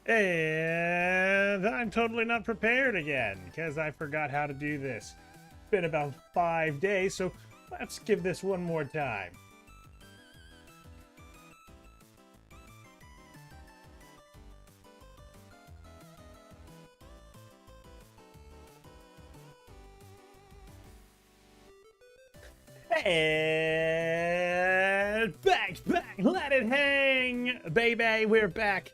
And I'm totally not prepared again because I forgot how to do this. It's been about 5 days, so let's give this one more time. And back, let it hang, baby, we're back.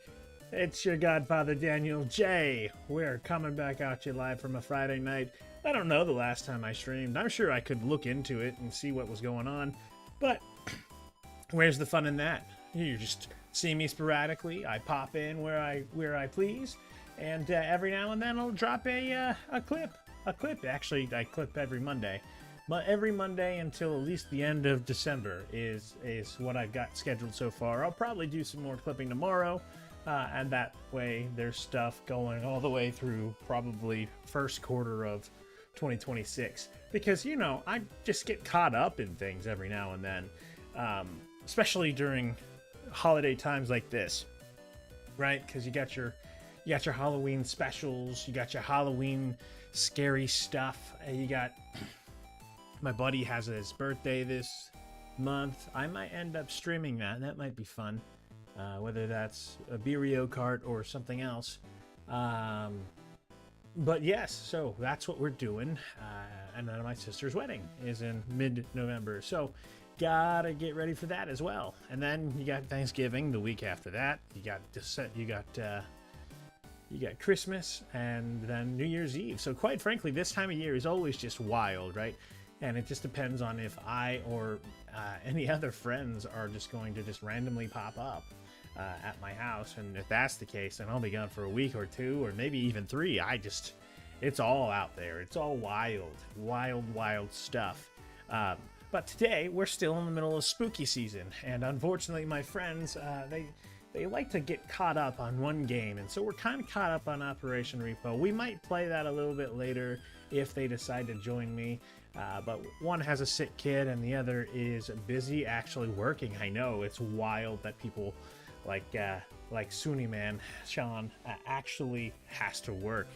It's your godfather, Daniel J. We're coming back at you live from a Friday night. I don't know the last time I streamed. I'm sure I could look into it and see what was going on, but where's the fun in that? You just see me sporadically. I pop in where I please, and every now and then I'll drop a clip. Actually, I clip every Monday. But every Monday until at least the end of December is what I've got scheduled so far. I'll probably do some more clipping tomorrow, and that way there's stuff going all the way through probably first quarter of 2026. Because, you know, I just get caught up in things every now and then, especially during holiday times like this, right? Because you got your Halloween specials, you got your Halloween scary stuff, and you got... My buddy has his birthday this month. I might end up streaming that. That might be fun. Whether that's a Beerio Kart or something else. But yes, so that's what we're doing. And then my sister's wedding is in mid-November. So gotta get ready for that as well. And then you got Thanksgiving the week after that. You got Christmas and then New Year's Eve. So quite frankly, this time of year is always just wild, right? And it just depends on if I or any other friends are just going to just randomly pop up at my house. And if that's the case, then I'll be gone for a week or two, or maybe even 3. It's all out there. It's all wild stuff. But today, we're still in the middle of spooky season. And unfortunately, my friends, they like to get caught up on one game. And so we're kind of caught up on Operation Repo. We might play that a little bit later if they decide to join me. But one has a sick kid and the other is busy actually working. I know, it's wild that people like Sunny Man, Sean, actually has to work.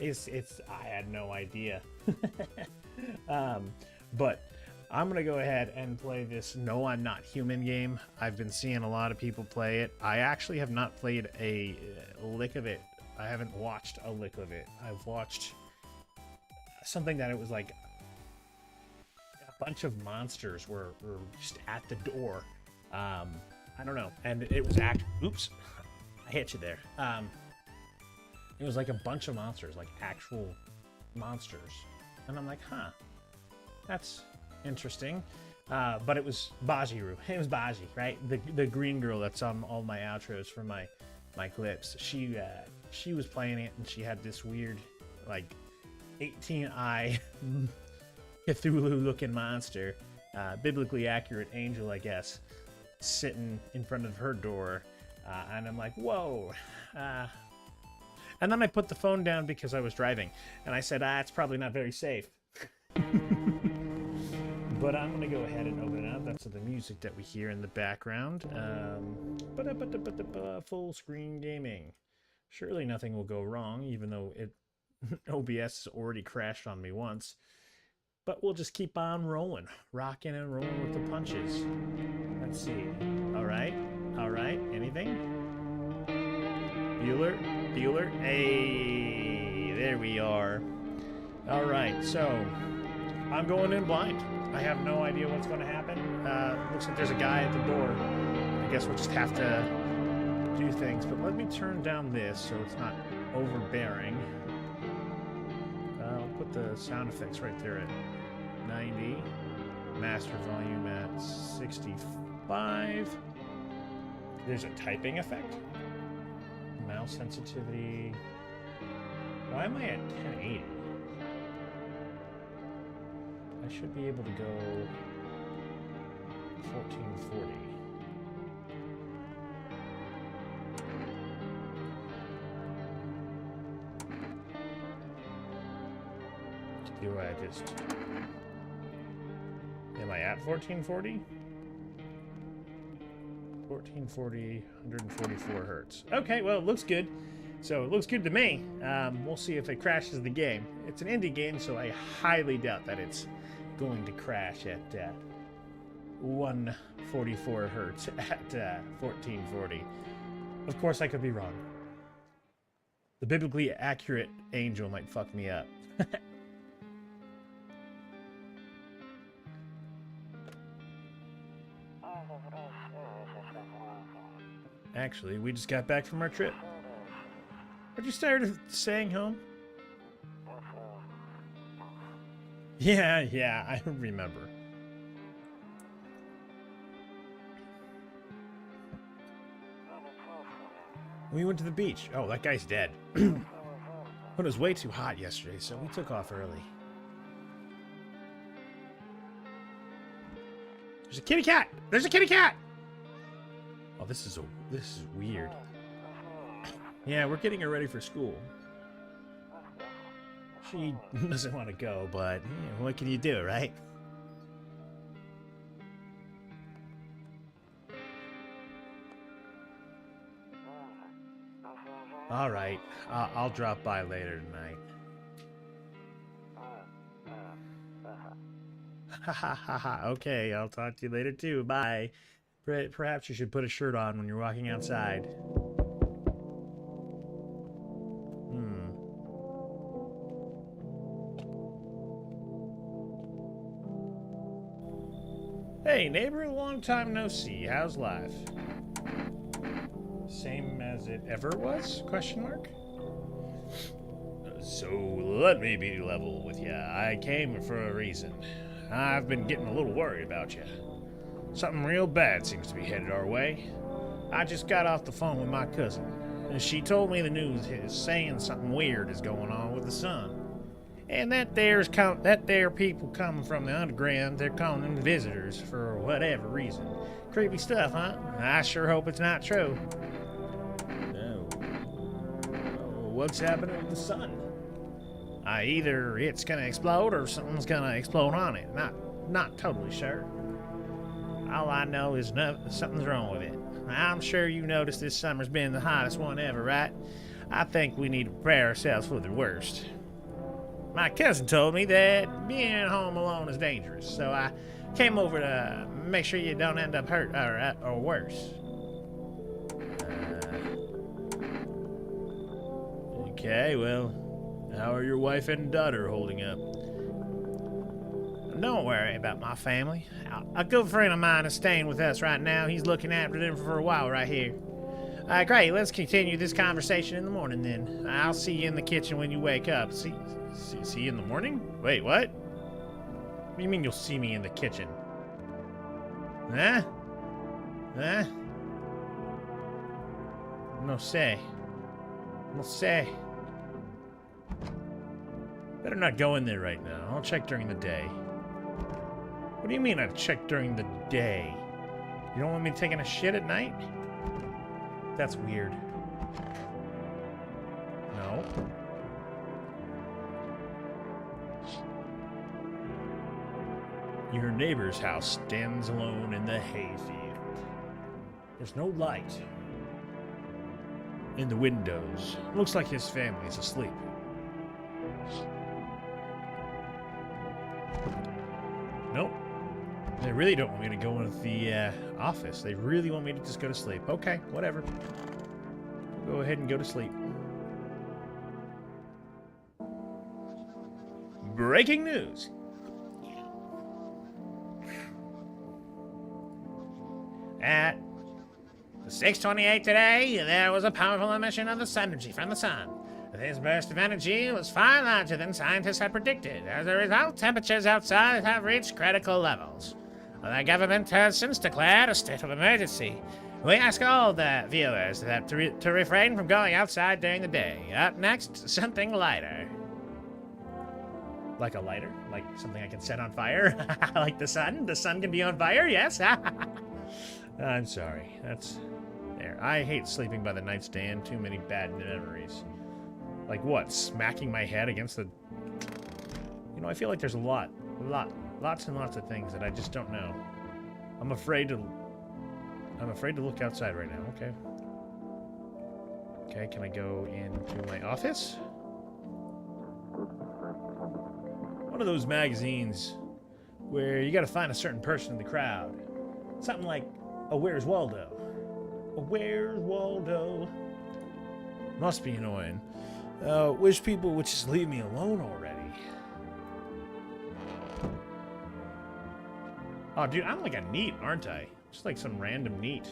I had no idea. But I'm gonna go ahead and play this No I'm Not Human game. I've been seeing a lot of people play it. I actually have not played a lick of it. I haven't watched a lick of it. I've watched something that it was like a bunch of monsters were just at the door. I don't know. And it was oops, I hit you there. It was like a bunch of monsters, like actual monsters. And I'm like, huh, that's interesting. But it was Bajiru. It was Baji, right? The green girl that's on all my outros for my clips. She was playing it and she had this weird, like, 18-eye Cthulhu-looking monster, biblically accurate angel, I guess, sitting in front of her door, and I'm like, whoa. And then I put the phone down because I was driving, and I said, it's probably not very safe. But I'm going to go ahead and open it up. That's the music that we hear in the background. Full screen gaming. Surely nothing will go wrong, even though OBS has already crashed on me once. But we'll just keep on rolling. Rocking and rolling with the punches. Let's see. All right. Anything? Bueller. Hey, there we are. All right, so I'm going in blind. I have no idea what's going to happen. Looks like there's a guy at the door. I guess we'll just have to do things. But let me turn down this so it's not overbearing. I'll put the sound effects right there at 90. Master volume at 65. There's a typing effect. Mouse sensitivity. Why am I at 1080? I should be able to go 1440. Do I just... Am I at 1440? 1440, 144 hertz. Okay, well, it looks good. So it looks good to me. We'll see if it crashes the game. It's an indie game, so I highly doubt that it's going to crash at 144 hertz at 1440. Of course, I could be wrong. The biblically accurate angel might fuck me up. Actually, we just got back from our trip. Are you tired of staying home? Yeah, I remember. We went to the beach. Oh, that guy's dead. But it was way too hot yesterday, so we took off early. There's a kitty cat! There's a kitty cat! Oh, this is weird. Yeah, we're getting her ready for school. She doesn't want to go, but yeah, what can you do, right? All right, I'll drop by later tonight. Ha. Okay, I'll talk to you later too. Bye. Perhaps you should put a shirt on when you're walking outside. Hey, neighbor, long time no see. How's life? Same as it ever was? Question mark? So, let me be level with ya. I came for a reason. I've been getting a little worried about you. Something real bad seems to be headed our way. I just got off the phone with my cousin, and she told me the news is saying something weird is going on with the sun. And that there people coming from the underground, they're calling them visitors for whatever reason. Creepy stuff, huh? I sure hope it's not true. No. Oh, what's happening with the sun? Either it's gonna explode or something's gonna explode on it. Not totally sure. All I know is something's wrong with it. I'm sure you noticed this summer's been the hottest one ever, right? I think we need to prepare ourselves for the worst. My cousin told me that being home alone is dangerous, so I came over to make sure you don't end up hurt or worse. Okay, well, how are your wife and daughter holding up? Don't worry about my family. A good friend of mine is staying with us right now. He's looking after them for a while right here. Great, let's continue this conversation in the morning then. I'll see you in the kitchen when you wake up. See you in the morning? Wait, what? What do you mean you'll see me in the kitchen? Huh? Huh? No say. No say. Better not go in there right now. I'll check during the day. What do you mean I'd check during the day? You don't want me taking a shit at night? That's weird. No. Your neighbor's house stands alone in the hayfield. There's no light in the windows. Looks like his family's asleep. Nope. They really don't want me to go into the office. They really want me to just go to sleep. Okay, whatever. Go ahead and go to sleep. Breaking news. At 6:28 today, there was a powerful emission of the sun energy from the sun. This burst of energy was far larger than scientists had predicted. As a result, temperatures outside have reached critical levels. The government has since declared a state of emergency. We ask all the viewers to refrain from going outside during the day. Up next, something lighter. Like a lighter? Like something I can set on fire? Like the sun? The sun can be on fire? Yes? I'm sorry. That's... there. I hate sleeping by the nightstand. Too many bad memories. Like what? Smacking my head against the... You know, I feel like there's lots and lots of things that I just don't know. I'm afraid to look outside right now. Okay. Okay, can I go into my office? One of those magazines where you gotta find a certain person in the crowd. Something like a Where's Waldo? A Where's Waldo? Must be annoying. Wish people would just leave me alone already. Oh, dude, I'm like a neat, aren't I? Just like some random neat.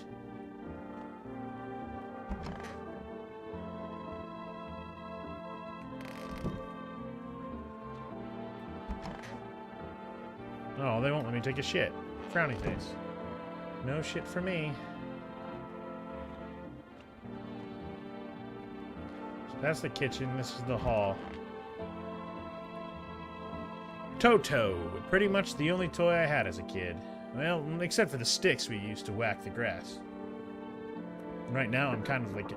Oh, they won't let me take a shit. Frowny face. No shit for me. So that's the kitchen. This is the hall. Toto. Pretty much the only toy I had as a kid. Well, except for the sticks we used to whack the grass. Right now, I'm kind of like...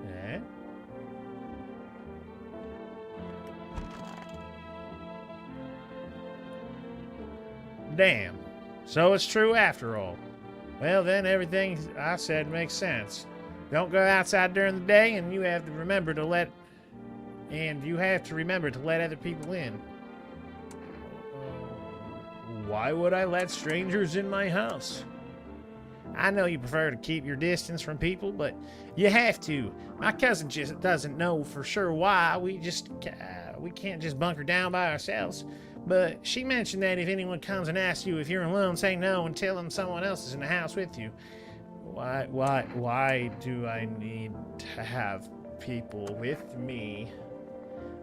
Eh? Damn. So it's true after all. Well, then everything I said makes sense. Don't go outside during the day, and you have to remember to let other people in. Why would I let strangers in my house? I know you prefer to keep your distance from people, but you have to. My cousin just doesn't know for sure why. We can't just bunker down by ourselves. But she mentioned that if anyone comes and asks you if you're alone, say no and tell them someone else is in the house with you. Why do I need to have people with me?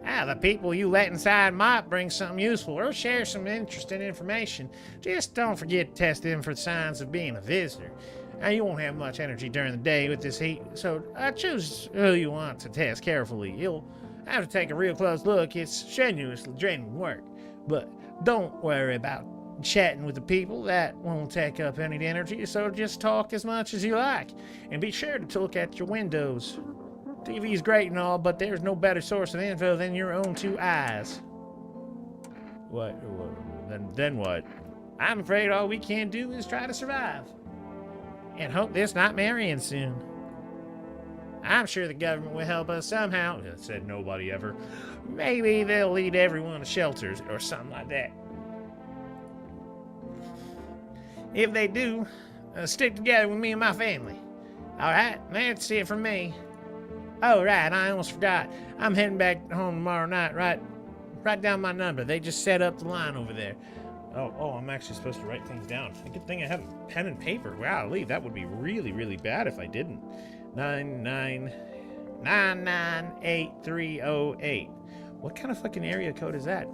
The people you let inside might bring something useful or share some interesting information. Just don't forget to test them for signs of being a visitor. Now, you won't have much energy during the day with this heat, so choose who you want to test carefully. You'll have to take a real close look. It's strenuously draining work. But don't worry about chatting with the people. That won't take up any energy, so just talk as much as you like. And be sure to look at your windows. TV's great and all, but there's no better source of info than your own two eyes. What? Then what? I'm afraid all we can do is try to survive. And hope this nightmare ends soon. I'm sure the government will help us somehow. Said nobody ever. Maybe they'll lead everyone to shelters or something like that. If they do, stick together with me and my family. Alright, that's it from me. Oh, right, I almost forgot. I'm heading back home tomorrow night. Write down my number. They just set up the line over there. Oh, I'm actually supposed to write things down. Good thing I have a pen and paper. Wow, Lee, that would be really, really bad if I didn't. 99998308. What kind of fucking area code is that?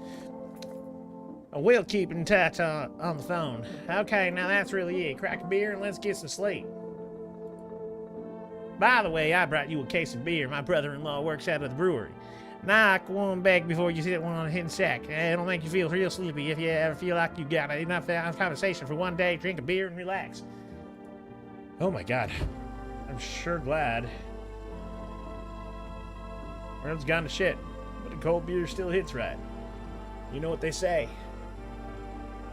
We'll keep in touch on the phone. Okay, now that's really it. Crack a beer and let's get some sleep. By the way, I brought you a case of beer. My brother-in-law works out of the brewery. Knock one back before you sit one on a hidden sack. It'll make you feel real sleepy. If you ever feel like you got enough conversation for one day, drink a beer and relax. Oh my god. I'm sure glad. World's gone to shit, but a cold beer still hits right. You know what they say.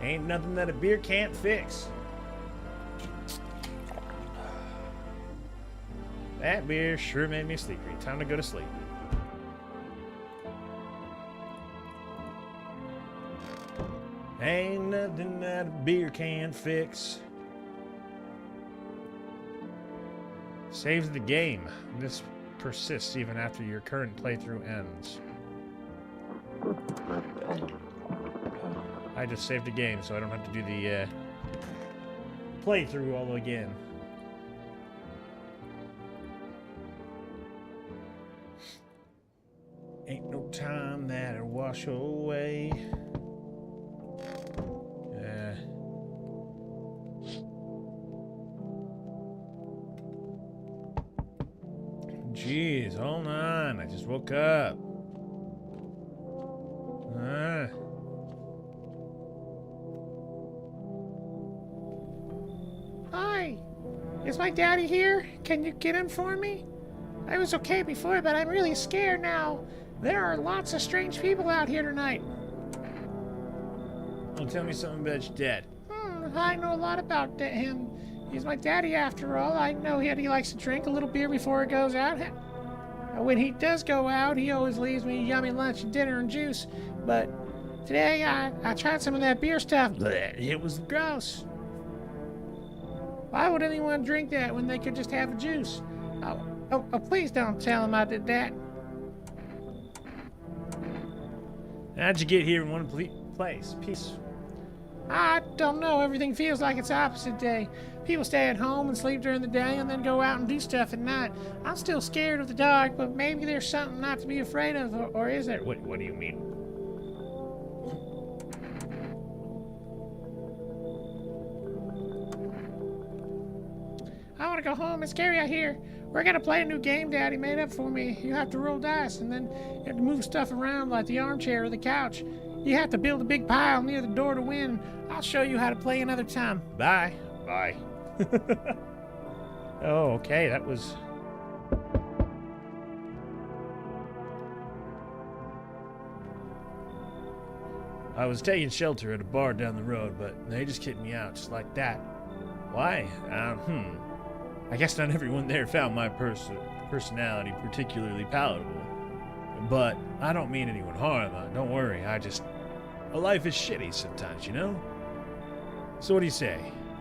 Ain't nothing that a beer can't fix. That beer sure made me sleepy. Time to go to sleep. Ain't nothing that a beer can't fix. Saves the game. This persists even after your current playthrough ends. I just saved the game, so I don't have to do the playthrough all again. Ain't no time that'll wash away. Jeez, hold on. I just woke up. Hi. Is my daddy here? Can you get him for me? I was okay before, but I'm really scared now. There are lots of strange people out here tonight. Well, tell me something about your dad. I know a lot about him. He's my daddy after all. I know he likes to drink a little beer before he goes out. When he does go out, he always leaves me yummy lunch and dinner and juice. But today, I tried some of that beer stuff. Blech, it was gross. Why would anyone drink that when they could just have a juice? Oh, please don't tell him I did that. How'd you get here in one place? Peace. I don't know. Everything feels like it's opposite day. People stay at home and sleep during the day and then go out and do stuff at night. I'm still scared of the dark, but maybe there's something not to be afraid of, or is there? What do you mean? I want to go home. It's scary out here. We're going to play a new game Daddy made up for me. You have to roll dice, and then you have to move stuff around like the armchair or the couch. You have to build a big pile near the door to win. I'll show you how to play another time. Bye. Bye. Oh, okay, that was... I was taking shelter at a bar down the road, but they just kicked me out just like that. Why? I guess not everyone there found my personality particularly palatable. But I don't mean anyone harm. Don't worry, life is shitty sometimes, you know? So what do you say?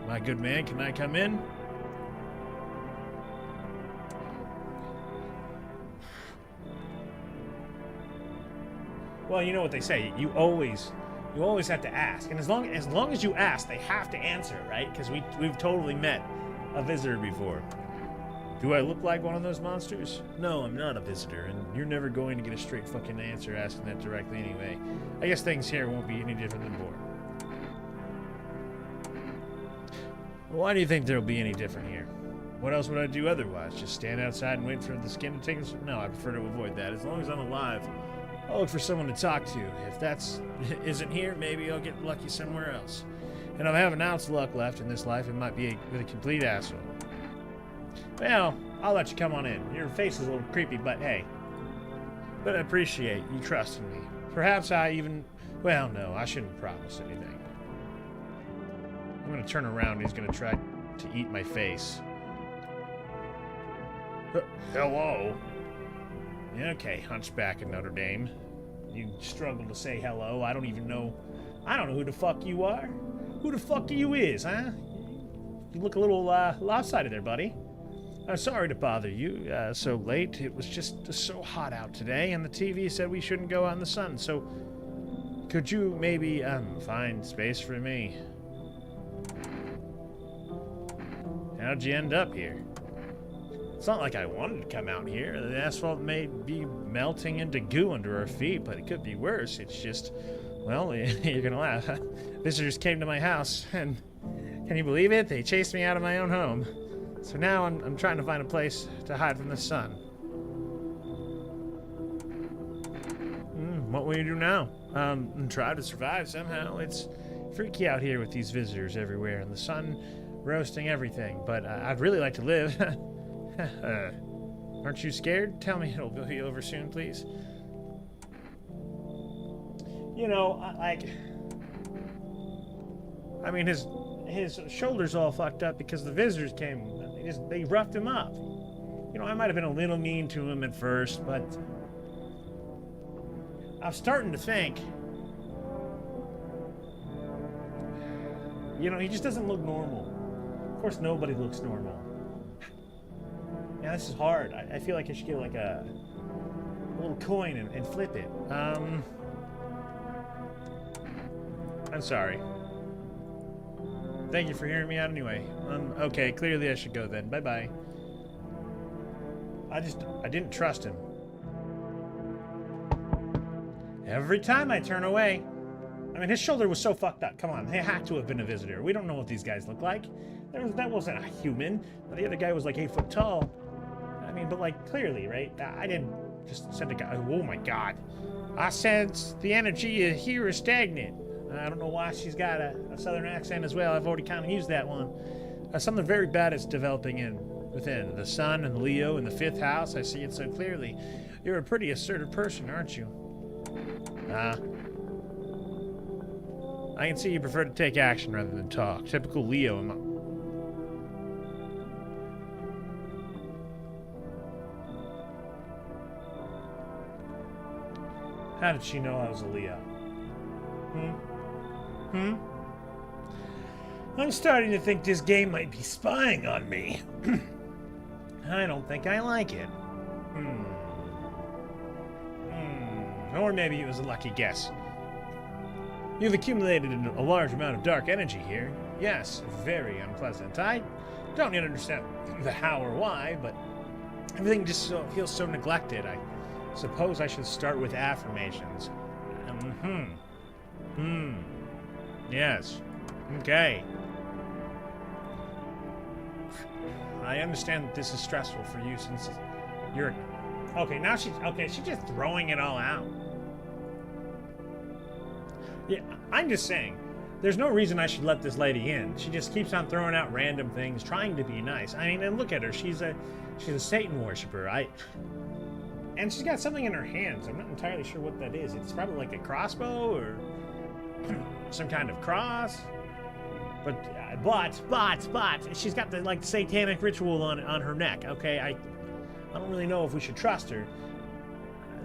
My good man, can I come in? Well, you know what they say. You always have to ask. And as long as you ask, they have to answer, right? Because we've totally met a visitor before. Do I look like one of those monsters? No, I'm not a visitor, and you're never going to get a straight fucking answer asking that directly anyway. I guess things here won't be any different than before. Why do you think there'll be any different here? What else would I do otherwise? Just stand outside and wait for the skin to take us? No, I prefer to avoid that. As long as I'm alive, I'll look for someone to talk to. If that's isn't here, maybe I'll get lucky somewhere else. And if I have an ounce of luck left in this life, it might be with a complete asshole. Well, I'll let you come on in. Your face is a little creepy, but hey. But I appreciate you trusting me. Perhaps well, no, I shouldn't promise anything. I'm gonna turn around and he's gonna try to eat my face. Hello? Okay, hunchback of Notre Dame. You struggle to say hello. I don't know who the fuck you are. Who the fuck you is, huh? You look a little lopsided there, buddy. I'm sorry to bother you so late. It was just so hot out today, and the TV said we shouldn't go out in the sun. So, could you maybe find space for me? How'd you end up here? It's not like I wanted to come out here. The asphalt may be melting into goo under our feet, but it could be worse. It's just, well, you're gonna laugh. Visitors came to my house, and can you believe it? They chased me out of my own home. So now I'm trying to find a place to hide from the sun. What will you do now? Try to survive somehow. It's freaky out here with these visitors everywhere, and the sun roasting everything. But I'd really like to live. Aren't you scared? Tell me it'll be over soon, please. You know, I mean, his shoulder's all fucked up because the visitors came. They roughed him up. You know, I might have been a little mean to him at first, but I'm starting to think, you know, he just doesn't look normal. Of course, nobody looks normal. Yeah, this is hard. I feel like I should get like a little coin and flip it. I'm sorry. Thank you for hearing me out anyway. Okay, clearly I should go then. Bye-bye. I didn't trust him. Every time I turn away. I mean, his shoulder was so fucked up. Come on, they had to have been a visitor. We don't know what these guys look like. That wasn't a human. The other guy was like 8 foot tall. I mean, but like, clearly, right? I didn't just send a guy. Oh my God. I sense the energy here is stagnant. I don't know why she's got a southern accent as well. I've already kind of used that one. Something very bad is developing within. The sun and Leo in the 5th house. I see it so clearly. You're a pretty assertive person, aren't you? I can see you prefer to take action rather than talk. Typical Leo. How did she know I was a Leo? I'm starting to think this game might be spying on me. I don't think I like it. Or maybe it was a lucky guess. You've accumulated a large amount of dark energy here. Yes, very unpleasant. I don't yet understand the how or why, but everything just feels so neglected. I suppose I should start with affirmations. Yes. Okay. I understand that this is stressful for you since you're... Okay, now she's just throwing it all out. Yeah, I'm just saying, there's no reason I should let this lady in. She just keeps on throwing out random things, trying to be nice. I mean, and look at her. She's a Satan worshiper. And she's got something in her hands. I'm not entirely sure what that is. It's probably like a crossbow or some kind of cross. But she's got the like satanic ritual on her neck. Okay, I don't really know if we should trust her.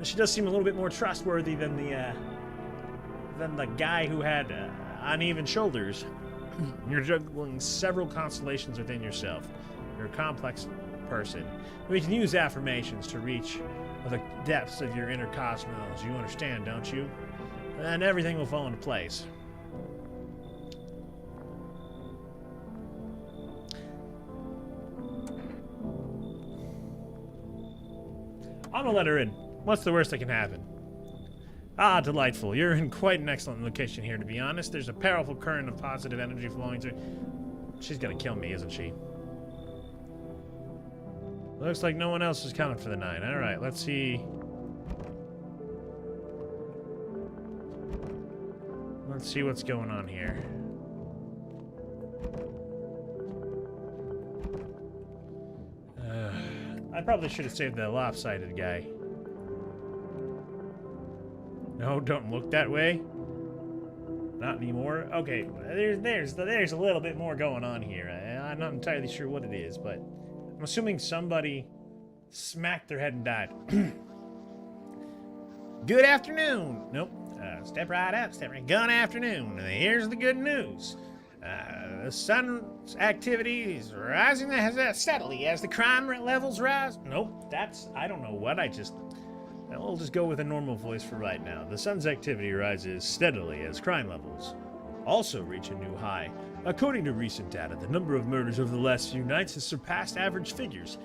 She does seem a little bit more trustworthy than the guy who had uneven shoulders. You're juggling several constellations within yourself. You're a complex person. We can use affirmations to reach the depths of your inner cosmos. You understand, don't you? And everything will fall into place. I'm gonna let her in. What's the worst that can happen? Ah, delightful. You're in quite an excellent location here, to be honest. There's a powerful current of positive energy flowing through. She's gonna kill me, isn't she? Looks like no one else is coming for the night. Alright, let's see. Let's see what's going on here. I probably should have saved the lopsided guy. No, don't look that way. Not anymore. Okay, there's a little bit more going on here. I'm not entirely sure what it is, but I'm assuming somebody smacked their head and died. Good afternoon. Nope. Step right up. Step right. Good afternoon. Here's the good news. The sun's activity is rising steadily as the crime levels rise. Nope, I don't know what I just... We'll just go with a normal voice for right now. The sun's activity rises steadily as crime levels also reach a new high. According to recent data, the number of murders over the last few nights has surpassed average figures.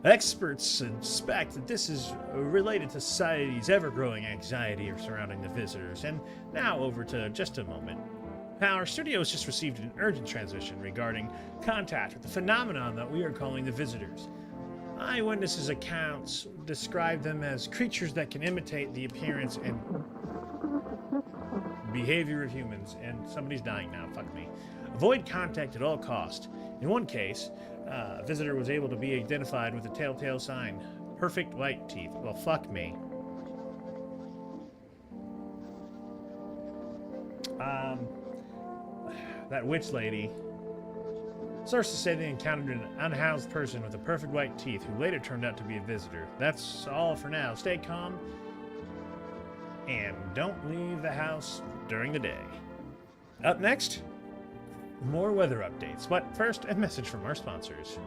Experts suspect that this is related to society's ever-growing anxiety surrounding the visitors. And now over to just a moment. Our studio has just received an urgent transmission regarding contact with the phenomenon that we are calling the visitors. Eyewitnesses' accounts describe them as creatures that can imitate the appearance and behavior of humans. And somebody's dying now, fuck me. Avoid contact at all costs. In one case, a visitor was able to be identified with a telltale sign. Perfect white teeth. Well, fuck me. That witch lady. Sources say they encountered an unhoused person with a perfect white teeth who later turned out to be a visitor. That's all for now. Stay calm and don't leave the house during the day. Up next, more weather updates. But first, a message from our sponsors.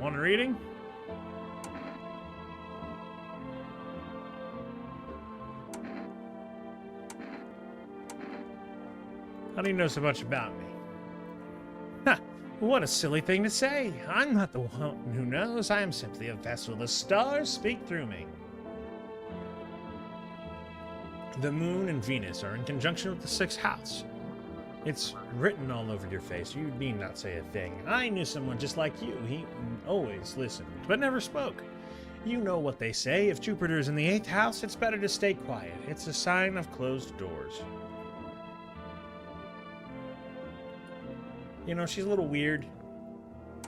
Want a reading? How do you know so much about me? Ha! What a silly thing to say. I'm not the one who knows. I am simply a vessel. The stars speak through me. The moon and Venus are in conjunction with the sixth house. It's written all over your face. You need not say a thing. I knew someone just like you. He always listened, but never spoke. You know what they say. If Jupiter's in the 8th house, it's better to stay quiet. It's a sign of closed doors. You know, she's a little weird.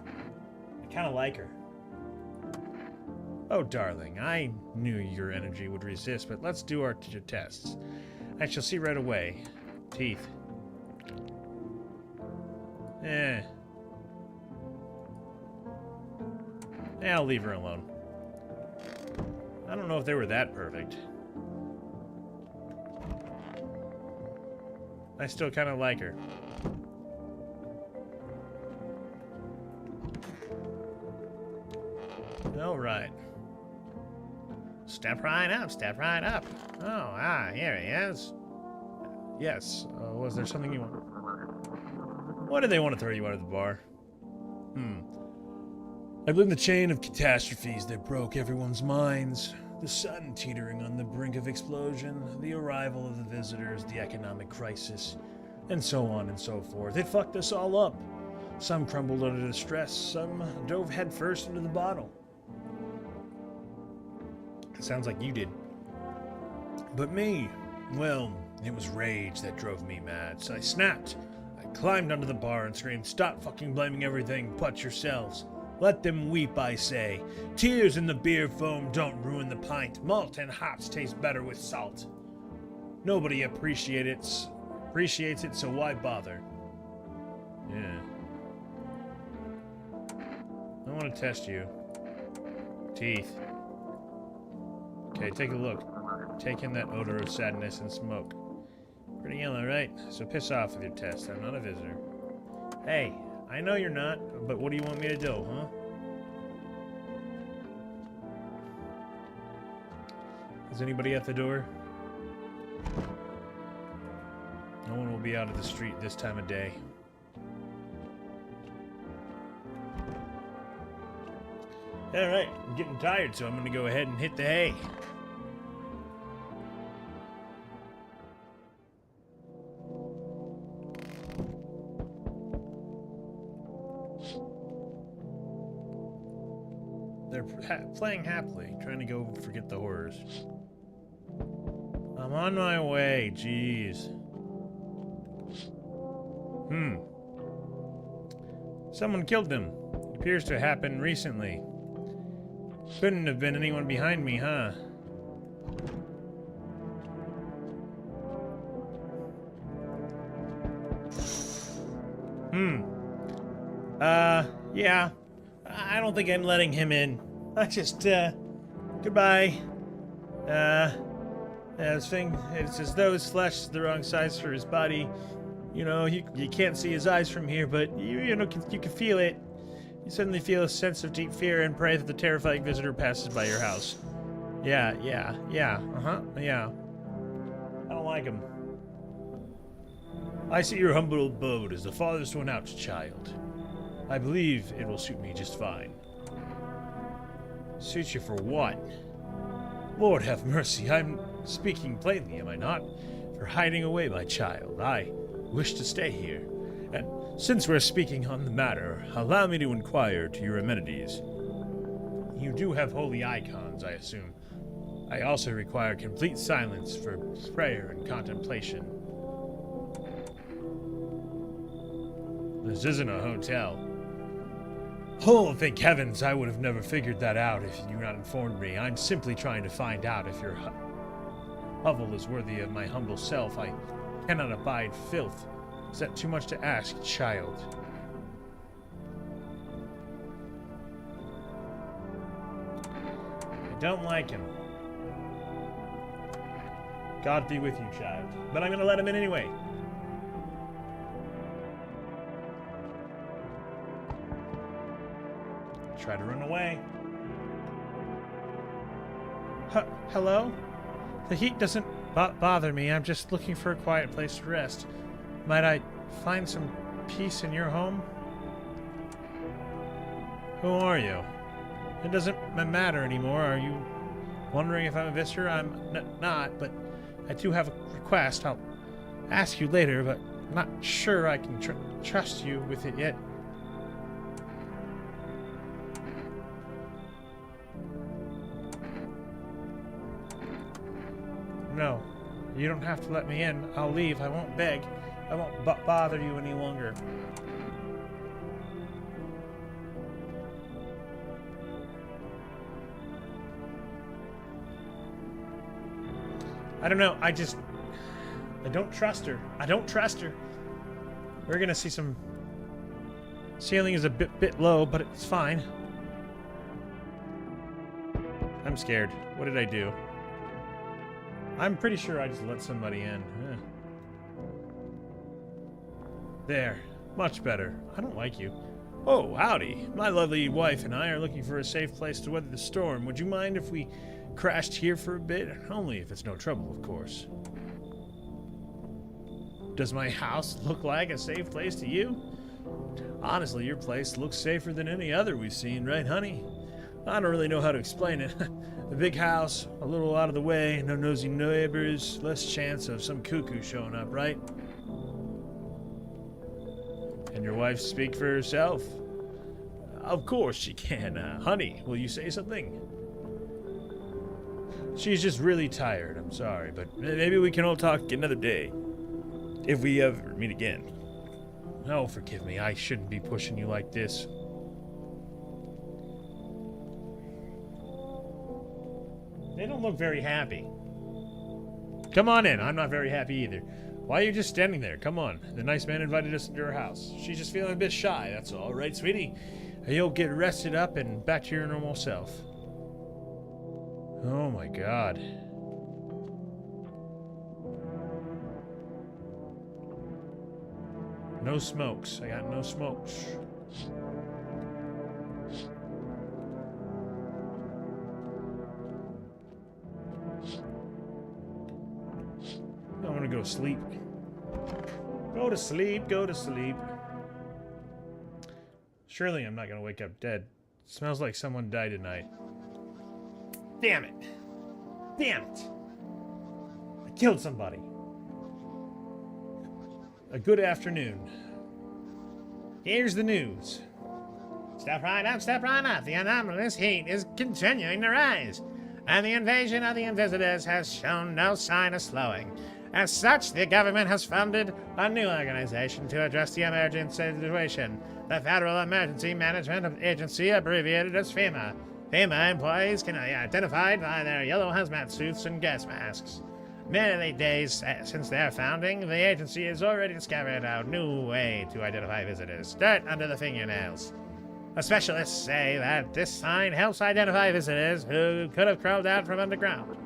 I kind of like her. Oh, darling, I knew your energy would resist, but let's do our tests. I shall see right away. Teeth. Eh. I'll leave her alone. I don't know if they were that perfect. I still kind of like her. All right. Step right up, step right up. Oh, here he is. Yes, was there something you want? Why did they want to throw you out of the bar? I live in the chain of catastrophes that broke everyone's minds. The sun teetering on the brink of explosion, the arrival of the visitors, the economic crisis, and so on and so forth. It fucked us all up. Some crumbled under the stress, some dove headfirst into the bottle. It sounds like you did. But me, well, it was rage that drove me mad, so I snapped. I climbed under the bar and screamed, "Stop fucking blaming everything but yourselves. Let them weep, I say. Tears in the beer foam don't ruin the pint. Malt and hops taste better with salt. Nobody appreciates it, so why bother?" Yeah. I want to test you. Teeth. Okay, take a look. Take in that odor of sadness and smoke. Pretty yellow, right? So piss off with your test. I'm not a visitor. Hey, I know you're not, but what do you want me to do, huh? Is anybody at the door? No one will be out of the street this time of day. Alright, I'm getting tired, so I'm gonna go ahead and hit the hay. They're playing happily, trying to go forget the horrors. I'm on my way, jeez. Someone killed him. Appears to have happened recently. Couldn't have been anyone behind me, huh? Yeah. I don't think I'm letting him in. I just, goodbye. It's as though his flesh is the wrong size for his body. You know, you can't see his eyes from here, but you can feel it. You suddenly feel a sense of deep fear and pray that the terrifying visitor passes by your house. Yeah. I don't like him. I see your humble abode as the farthest one out, child. I believe it will suit me just fine. Suit you for what? Lord have mercy, I'm speaking plainly, am I not? For hiding away, my child. I wish to stay here. And since we're speaking on the matter, allow me to inquire to your amenities. You do have holy icons, I assume. I also require complete silence for prayer and contemplation. This isn't a hotel. Oh, thank heavens, I would have never figured that out if you had not informed me. I'm simply trying to find out if your hovel is worthy of my humble self. I cannot abide filth. Is that too much to ask, child? I don't like him. God be with you, child. But I'm gonna let him in anyway. Try to run away. Hello? The heat doesn't bother me. I'm just looking for a quiet place to rest. Might I find some peace in your home? Who are you? It doesn't matter anymore. Are you wondering if I'm a visitor? I'm not, but I do have a request. I'll ask you later, but I'm not sure I can trust you with it yet. No, you don't have to let me in. I'll leave. I won't beg. I won't bother you any longer. I don't know. I don't trust her. I don't trust her. We're gonna see some... Ceiling is a bit low, but it's fine. I'm scared. What did I do? I'm pretty sure I just let somebody in. There. Much better. I don't like you. Oh, howdy. My lovely wife and I are looking for a safe place to weather the storm. Would you mind if we crashed here for a bit? Only if it's no trouble, of course. Does my house look like a safe place to you? Honestly, your place looks safer than any other we've seen, right, honey? I don't really know how to explain it. A big house, a little out of the way, no nosy neighbors, less chance of some cuckoo showing up, right? Can your wife speak for herself? Of course she can. Honey, will you say something? She's just really tired, I'm sorry, but maybe we can all talk another day. If we ever meet again. Oh, forgive me, I shouldn't be pushing you like this. They don't look very happy. Come on in, I'm not very happy either. Why are you just standing there? Come on. The nice man invited us into her house. She's just feeling a bit shy, that's all. Right, sweetie? You'll get rested up and back to your normal self. Oh my god. No smokes. I got no smokes. I want to go sleep. Go to sleep, go to sleep. Surely I'm not going to wake up dead. Smells like someone died tonight. Damn it. Damn it. I killed somebody. A good afternoon. Here's the news. Step right up, step right up. The anomalous heat is continuing to rise, and the invasion of the invisitors has shown no sign of slowing. As such, the government has funded a new organization to address the emergent situation, the Federal Emergency Management Agency, abbreviated as FEMA. FEMA employees can be identified by their yellow hazmat suits and gas masks. Merely days since their founding, the agency has already discovered a new way to identify visitors. Dirt under the fingernails. The specialists say that this sign helps identify visitors who could have crawled out from underground.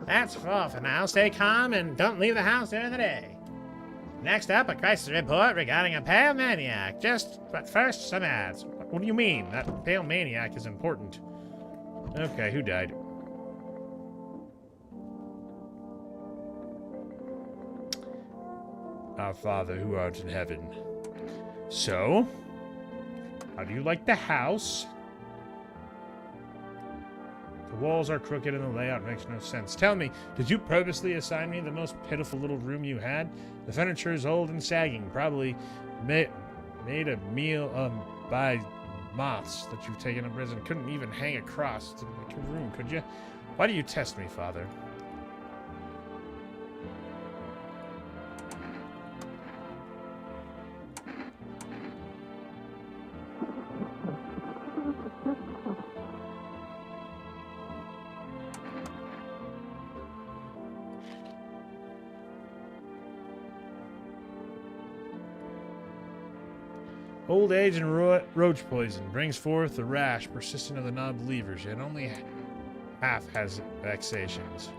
That's all for now. Stay calm and don't leave the house during the day. Next up, a crisis report regarding a pale maniac. But first, some ads. What do you mean? That pale maniac is important. Okay, who died? Our Father who art in heaven. So? How do you like the house? The walls are crooked and the layout makes no sense. Tell me, did you purposely assign me the most pitiful little room you had? The furniture is old and sagging, probably made a meal by moths that you've taken to prison. Couldn't even hang across to make a room, could you? Why do you test me, Father? Old age and roach poison brings forth a rash persistent of the non-believers, yet only half has vexations.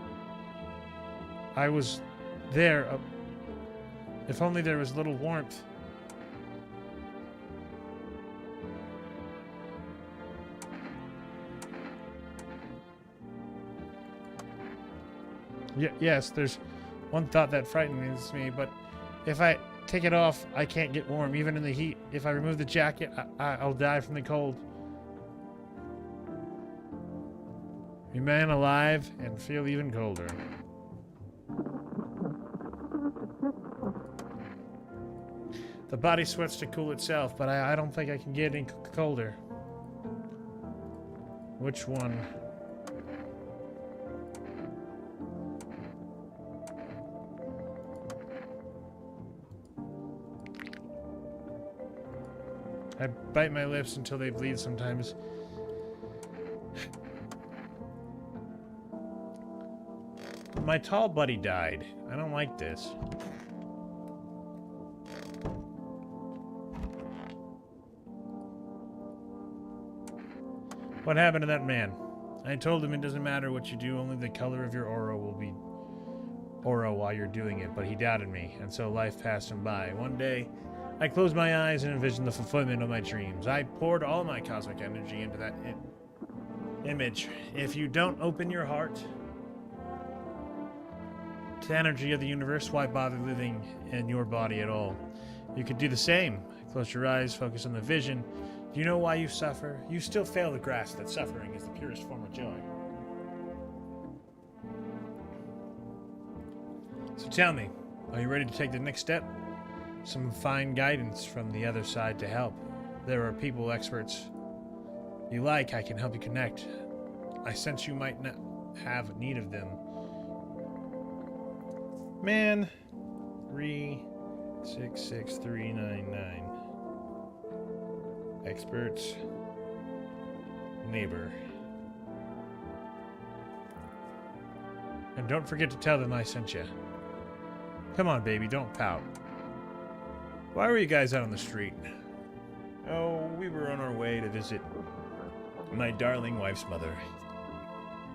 I was there. If only there was little warmth. Yes, there's one thought that frightens me, but if I take it off, I can't get warm, even in the heat. If I remove the jacket, I'll die from the cold. Remain alive and feel even colder. The body sweats to cool itself, but I don't think I can get any colder. Which one? I bite my lips until they bleed sometimes. my tall buddy died. I don't like this. What happened to that man? I told him it doesn't matter what you do, only the color of your aura will be aura while you're doing it, but he doubted me, and so life passed him by. One day, I closed my eyes and envisioned the fulfillment of my dreams. I poured all my cosmic energy into that image. If you don't open your heart to the energy of the universe, why bother living in your body at all? You could do the same. Close your eyes, focus on the vision. Do you know why you suffer? You still fail to grasp that suffering is the purest form of joy. So tell me, are you ready to take the next step? Some fine guidance from the other side to help. There are people, experts you like, I can help you connect. I sense you might not have need of them. Man, 366399. Experts. Neighbor. And don't forget to tell them I sent you. Come on, baby, don't pout. Why were you guys out on the street? Oh, we were on our way to visit my darling wife's mother.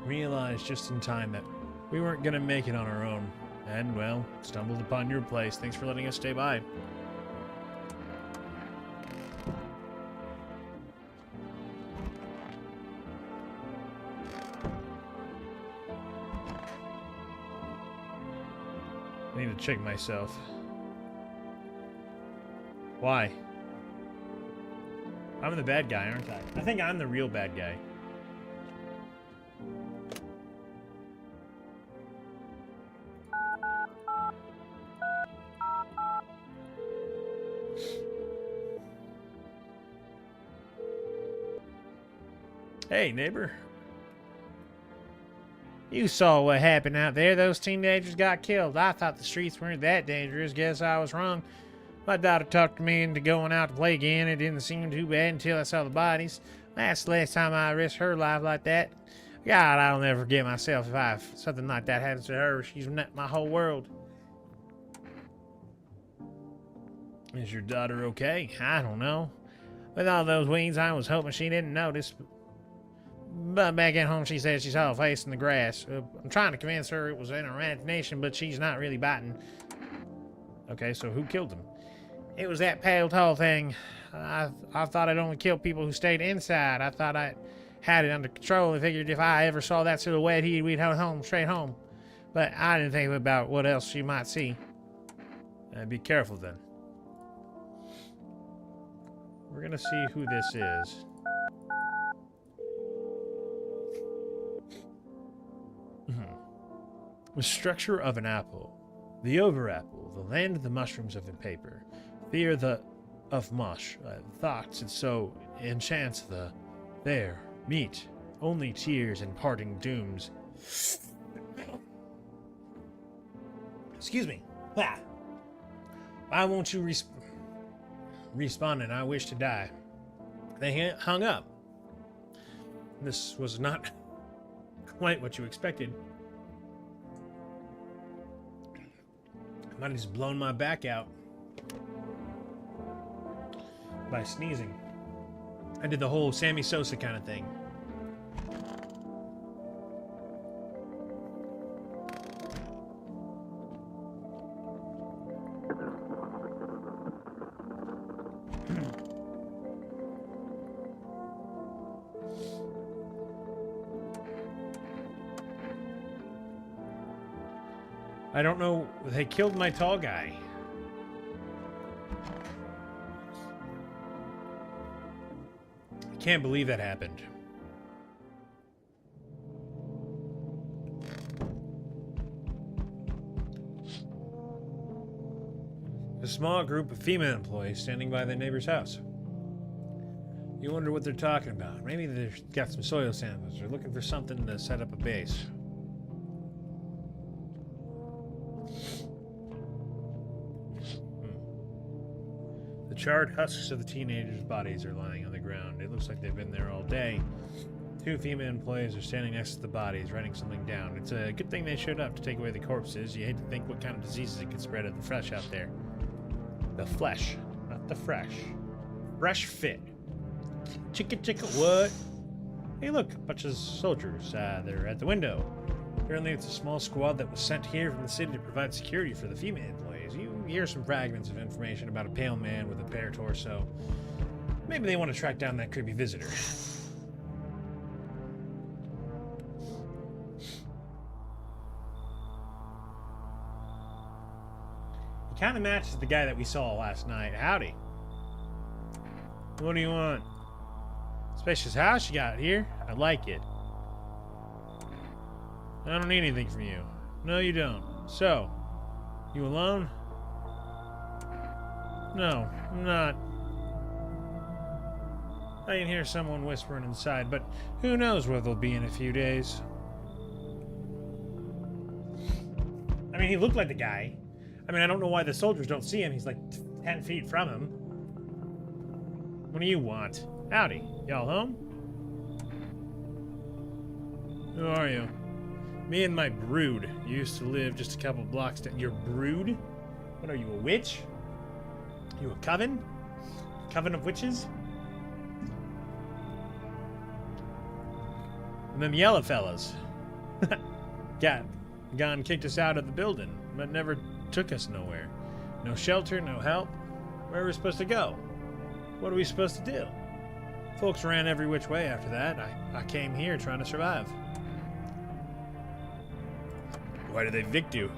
Realized just in time that we weren't gonna make it on our own. And, well, stumbled upon your place. Thanks for letting us stay by. I need to check myself. Why? I'm the bad guy, aren't I? I think I'm the real bad guy. Hey, neighbor. You saw what happened out there. Those teenagers got killed. I thought the streets weren't that dangerous. Guess I was wrong. My daughter talked me into going out to play again. It didn't seem too bad until I saw the bodies. That's the last time I risked her life like that. God, I'll never forget myself if something like that happens to her. She's my whole world. Is your daughter okay? I don't know. With all those weeds, I was hoping she didn't notice. But back at home, she said she saw a face in the grass. I'm trying to convince her it was in her imagination, but she's not really biting. Okay, so who killed him? It was that pale, tall thing. I thought I'd only kill people who stayed inside. I thought I had it under control. I figured if I ever saw that silhouette, we'd head home, straight home. But I didn't think about what else she might see. Be careful then. We're gonna see who this is. The structure of an apple. The over-apple, the land of the mushrooms of the paper. Fear of mush. Thoughts, and so enchants there. Meet. Only tears and parting dooms. Excuse me. Ah. Why won't you respawn and I wish to die? They hung up. This was not quite what you expected. Might have just blown my back out by sneezing. I did the whole Sammy Sosa kind of thing. I don't know. They killed my tall guy. I can't believe that happened. A small group of female employees standing by their neighbor's house. You wonder what they're talking about. Maybe they've got some soil samples. They're looking for something to set up a base. The charred husks of the teenagers' bodies are lying on the ground. It looks like they've been there all day. Two female employees are standing next to the bodies, writing something down. It's a good thing they showed up to take away the corpses. You hate to think what kind of diseases it could spread at the flesh out there. The flesh, not the fresh. Fresh fit. Chicka chicka what? Hey look, a bunch of soldiers. They're at the window. Apparently it's a small squad that was sent here from the city to provide security for the female employees. You hear some fragments of information about a pale man with a bare torso. Maybe they want to track down that creepy visitor. He kind of matches the guy that we saw last night. Howdy. What do you want? Spacious house you got here. I like it. I don't need anything from you. No, you don't. So, you alone? No, I'm not. I can hear someone whispering inside, but who knows where they'll be in a few days. I mean, he looked like the guy. I mean, I don't know why the soldiers don't see him. He's like 10 feet from him. What do you want? Howdy. Y'all home? Who are you? Me and my brood used to live just a couple blocks down. Your brood? What are you, a witch? You a coven? Coven of witches? And them yellow fellas. Gone kicked us out of the building, but never took us nowhere. No shelter, no help. Where are we supposed to go? What are we supposed to do? Folks ran every which way after that. I came here trying to survive. Why did they evict you?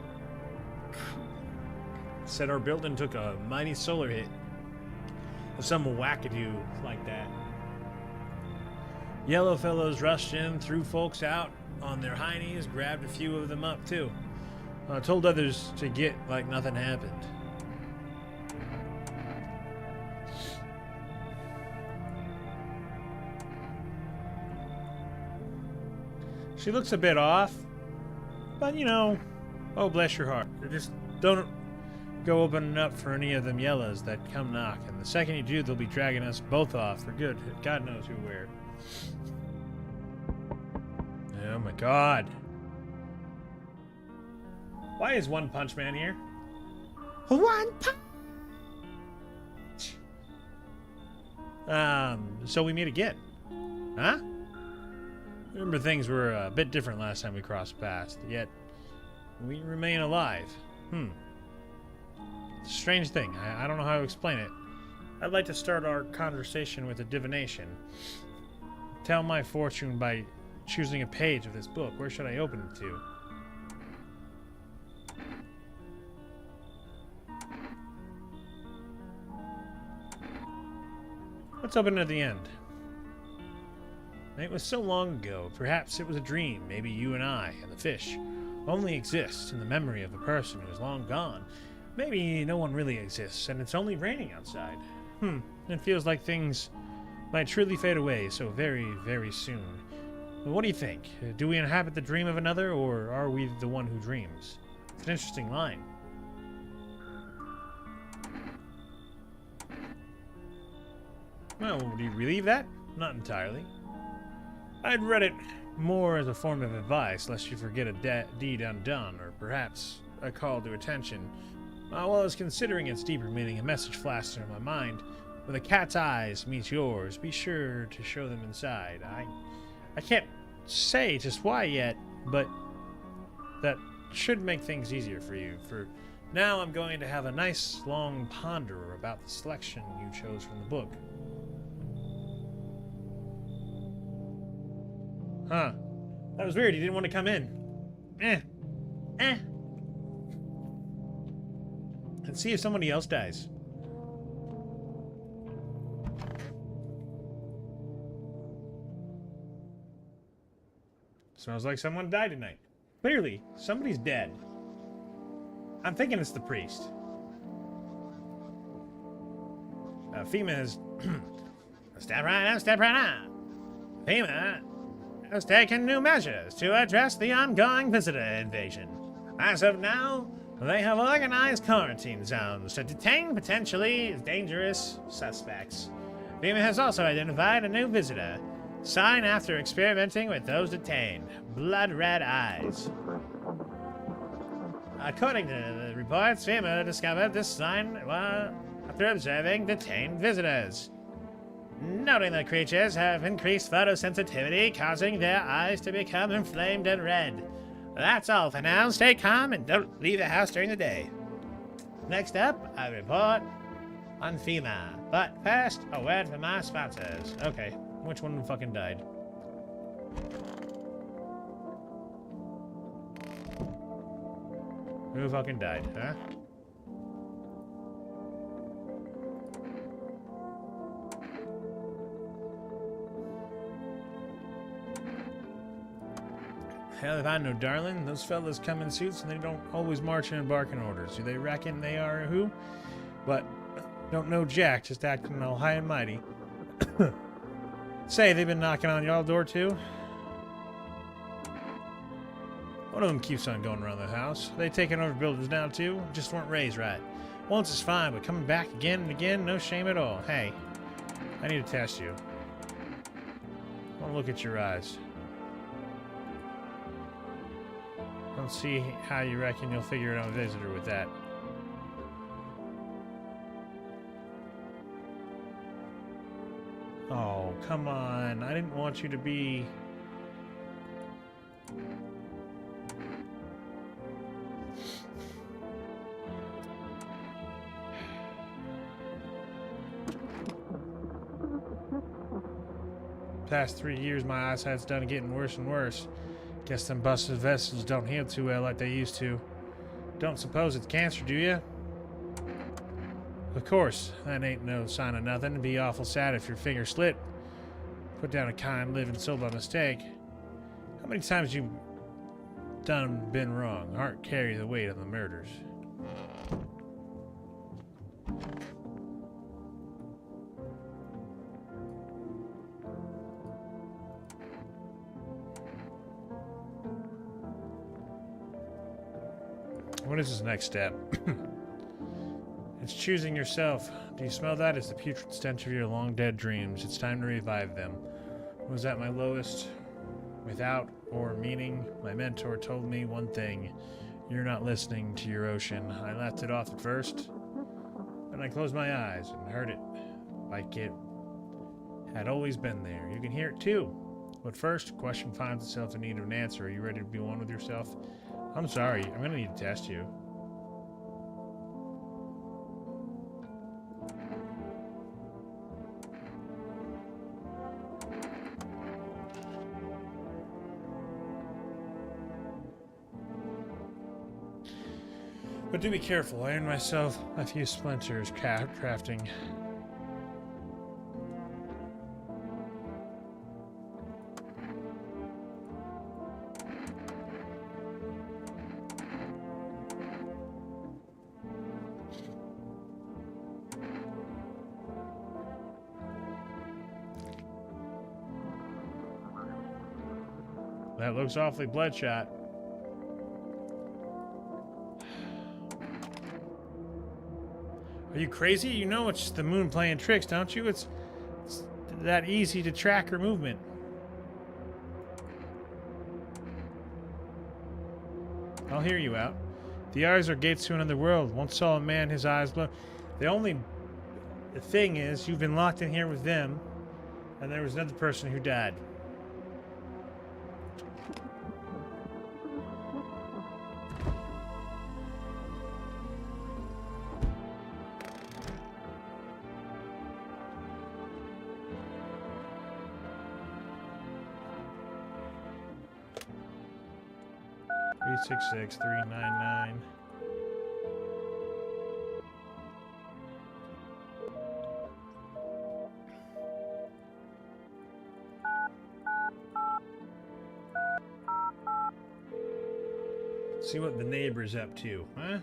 Said our building took a mighty solar hit. Some wackadoo like that. Yellow fellows rushed in, threw folks out on their high knees, grabbed a few of them up too. Told others to get like nothing happened. She looks a bit off, but you know, oh bless your heart. Just don't go opening up for any of them yellows that come knock, and the second you do, they'll be dragging us both off for good. God knows who where. Oh my God. Why is One Punch Man here? One punch! So we meet again. Huh? Remember things were a bit different last time we crossed paths, yet we remain alive. It's a strange thing. I don't know how to explain it. I'd like to start our conversation with a divination. Tell my fortune by choosing a page of this book. Where should I open it to? Let's open it at the end. It was so long ago. Perhaps it was a dream. Maybe you and I and the fish only exist in the memory of a person who is long gone. Maybe no one really exists, and it's only raining outside. It feels like things might truly fade away so very, very soon. What do you think? Do we inhabit the dream of another, or are we the one who dreams? It's an interesting line. Well, do you believe that? Not entirely. I'd read it more as a form of advice, lest you forget a deed undone, or perhaps a call to attention. While I was considering its deeper meaning, a message flashed into my mind. When a cat's eyes meet yours, be sure to show them inside. I can't say just why yet, but that should make things easier for you. For now, I'm going to have a nice long ponder about the selection you chose from the book. Huh. That was weird. He didn't want to come in. Let's see if somebody else dies. Smells like someone died tonight. Clearly, somebody's dead. I'm thinking it's the priest. FEMA has... Step right up, step right up. FEMA has taken new measures to address the ongoing visitor invasion. As of now, they have organized quarantine zones to detain potentially dangerous suspects. FEMA has also identified a new visitor. Sign after experimenting with those detained. Blood red eyes. According to the reports, FEMA discovered this sign while after observing detained visitors. Noting the creatures have increased photosensitivity, causing their eyes to become inflamed and red. That's all for now. Stay calm and don't leave the house during the day. Next up, a report on FEMA. But first, a word from my sponsors. Okay, which one fucking died? Who fucking died, huh? Hell if I know, darling. Those fellas come in suits and they don't always march in barking orders. Do they reckon they are who? But don't know jack, just acting all high and mighty. Say, they've been knocking on y'all door too? One of them keeps on going around the house. They taking over buildings now too? Just weren't raised right. Once is fine, but coming back again and again, no shame at all. Hey, I need to test you. I want to look at your eyes. I don't see how you reckon you'll figure out a visitor with that. Oh, come on. I didn't want you to be... Past 3 years, my eyesight's done getting worse and worse. Guess them busted vessels don't heal too well like they used to. Don't suppose it's cancer, do you? Of course, that ain't no sign of nothing. It'd be awful sad if your finger slit. Put down a kind living soul by mistake. How many times you done been wrong? Heart carry the weight of the murders. What is this next step? It's choosing yourself. Do you smell that? It's the putrid stench of your long-dead dreams. It's time to revive them. Was at my lowest, without or meaning, my mentor told me one thing. You're not listening to your ocean. I left it off at first, but I closed my eyes and heard it like it had always been there. You can hear it too. But first, a question finds itself in need of an answer. Are you ready to be one with yourself? I'm sorry, I'm gonna need to test you. But do be careful, I earned myself a few splinters crafting. That looks awfully bloodshot. Are you crazy? You know it's just the moon playing tricks, don't you? It's that easy to track her movement. I'll hear you out. The eyes are gates to another world. Once saw a man, his eyes glow. The thing is, you've been locked in here with them, and there was another person who died. Six 399. See what the neighbor's up to, huh?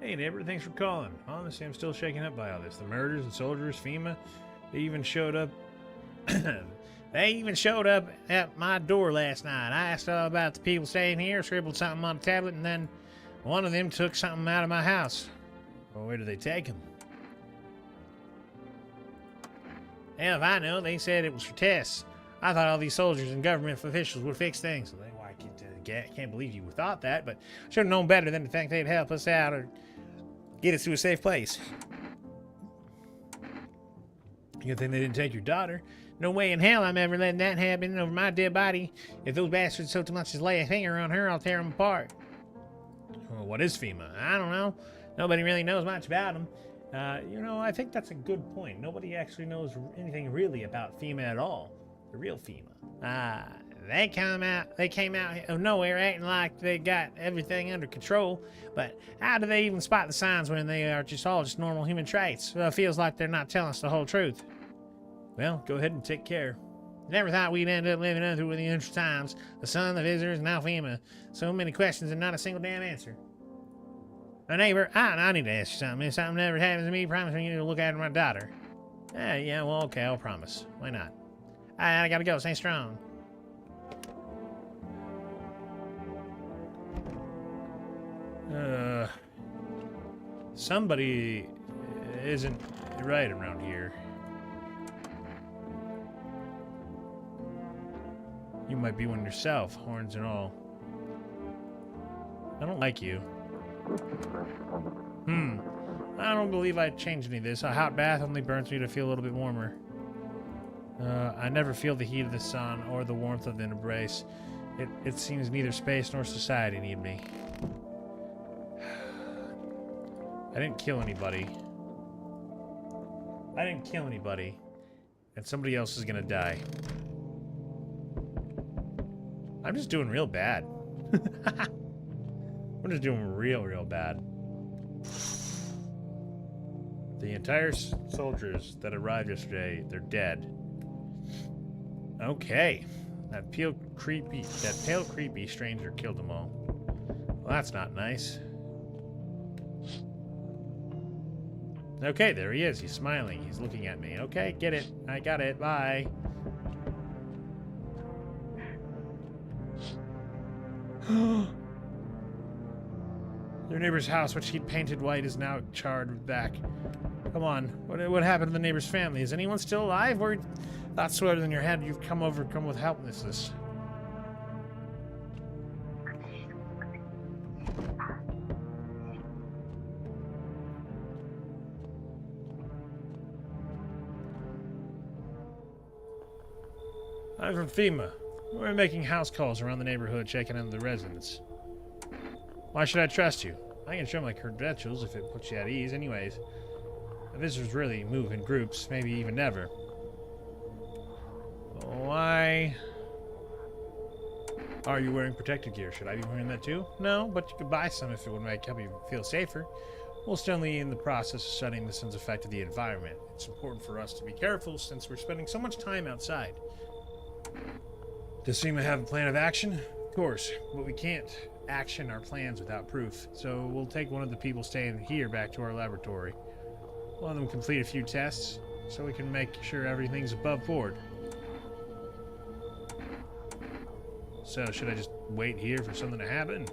Hey neighbor, thanks for calling. Honestly, I'm still shaken up by all this. The murders, the soldiers, FEMA, they even showed up. They even showed up at my door last night. I asked all about the people staying here, scribbled something on a tablet, and then one of them took something out of my house. Well, where did they take him? Hell if I know, they said it was for tests. I thought all these soldiers and government officials would fix things. So I can't believe you thought that, but should have known better than to think they'd help us out or get us to a safe place. Good thing they didn't take your daughter. No way in hell I'm ever letting that happen over my dead body. If those bastards so much as lay a finger on her, I'll tear them apart. Well, what is FEMA? I don't know. Nobody really knows much about them. You know, I think that's a good point. Nobody actually knows anything really about FEMA at all. The real FEMA. They came out of nowhere acting like they got everything under control. But how do they even spot the signs when they are all just normal human traits? Well, it feels like they're not telling us the whole truth. Well, go ahead and take care. Never thought we'd end up living under the interesting times. The sun, the visitors, and now FEMA. So many questions and not a single damn answer. A neighbor, I need to ask you something. If something ever happens to me, promise me you'll look after my daughter. Yeah, well, okay, I'll promise. Why not? I gotta go. Stay strong. Somebody isn't right around here. You might be one yourself, horns and all. I don't like you. I don't believe I'd change any of this. A hot bath only burns me to feel a little bit warmer. I never feel the heat of the sun or the warmth of an embrace. It seems neither space nor society need me. I didn't kill anybody. And somebody else is gonna die. I'm just doing real bad. I'm just doing real bad. The entire soldiers that arrived yesterday, they're dead. Okay. That pale creepy stranger killed them all. Well, that's not nice. Okay, there he is. He's smiling. He's looking at me. Okay, get it. I got it. Bye. Your neighbor's house, which he'd painted white, is now charred back. Come on. What happened to the neighbor's family? Is anyone still alive? Or thoughts sweater in your head, you've come with helplessness. I'm from FEMA. We're making house calls around the neighborhood, checking on the residents. Why should I trust you? I can show my credentials if it puts you at ease. Anyways, the visitors really move in groups, maybe even never. Why are you wearing protective gear? Should I be wearing that too? No, but you could buy some if it would help you feel safer. We're still in the process of studying the sun's effect of the environment. It's important for us to be careful since we're spending so much time outside. Does FEMA have a plan of action? Of course, but we can't action our plans without proof. So we'll take one of the people staying here back to our laboratory. We'll have them complete a few tests so we can make sure everything's above board. So should I just wait here for something to happen?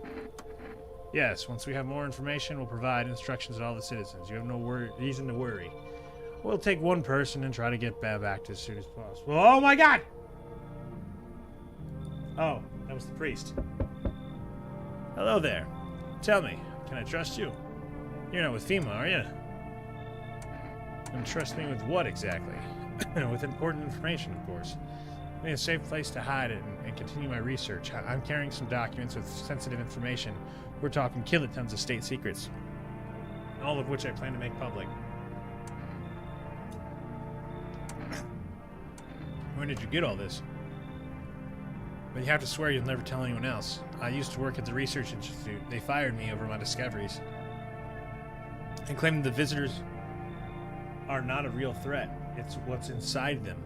Yes, once we have more information, we'll provide instructions to all the citizens. You have no reason to worry. We'll take one person and try to get back to as soon as possible. Oh my god! Oh, that was the priest. Hello there. Tell me, can I trust you? You're not with FEMA, are you? And trust me with what exactly? With important information, of course. I need a safe place to hide it and continue my research. I'm carrying some documents with sensitive information. We're talking kilotons of state secrets. All of which I plan to make public. Where did you get all this? But you have to swear you'll never tell anyone else. I used to work at the Research Institute. They fired me over my discoveries. And claimed the visitors are not a real threat. It's what's inside them.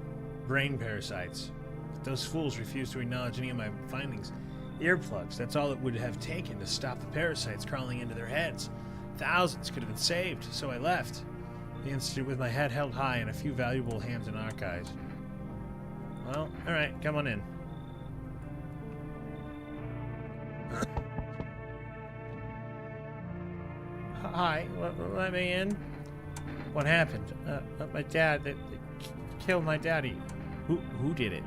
Brain parasites. But those fools refuse to acknowledge any of my findings. Earplugs, that's all it would have taken to stop the parasites crawling into their heads. Thousands could have been saved, so I left the Institute with my head held high and a few valuable hands and archives. Well, alright, come on in. Hi, let me in. What happened? My dad, they killed my daddy. Who did it?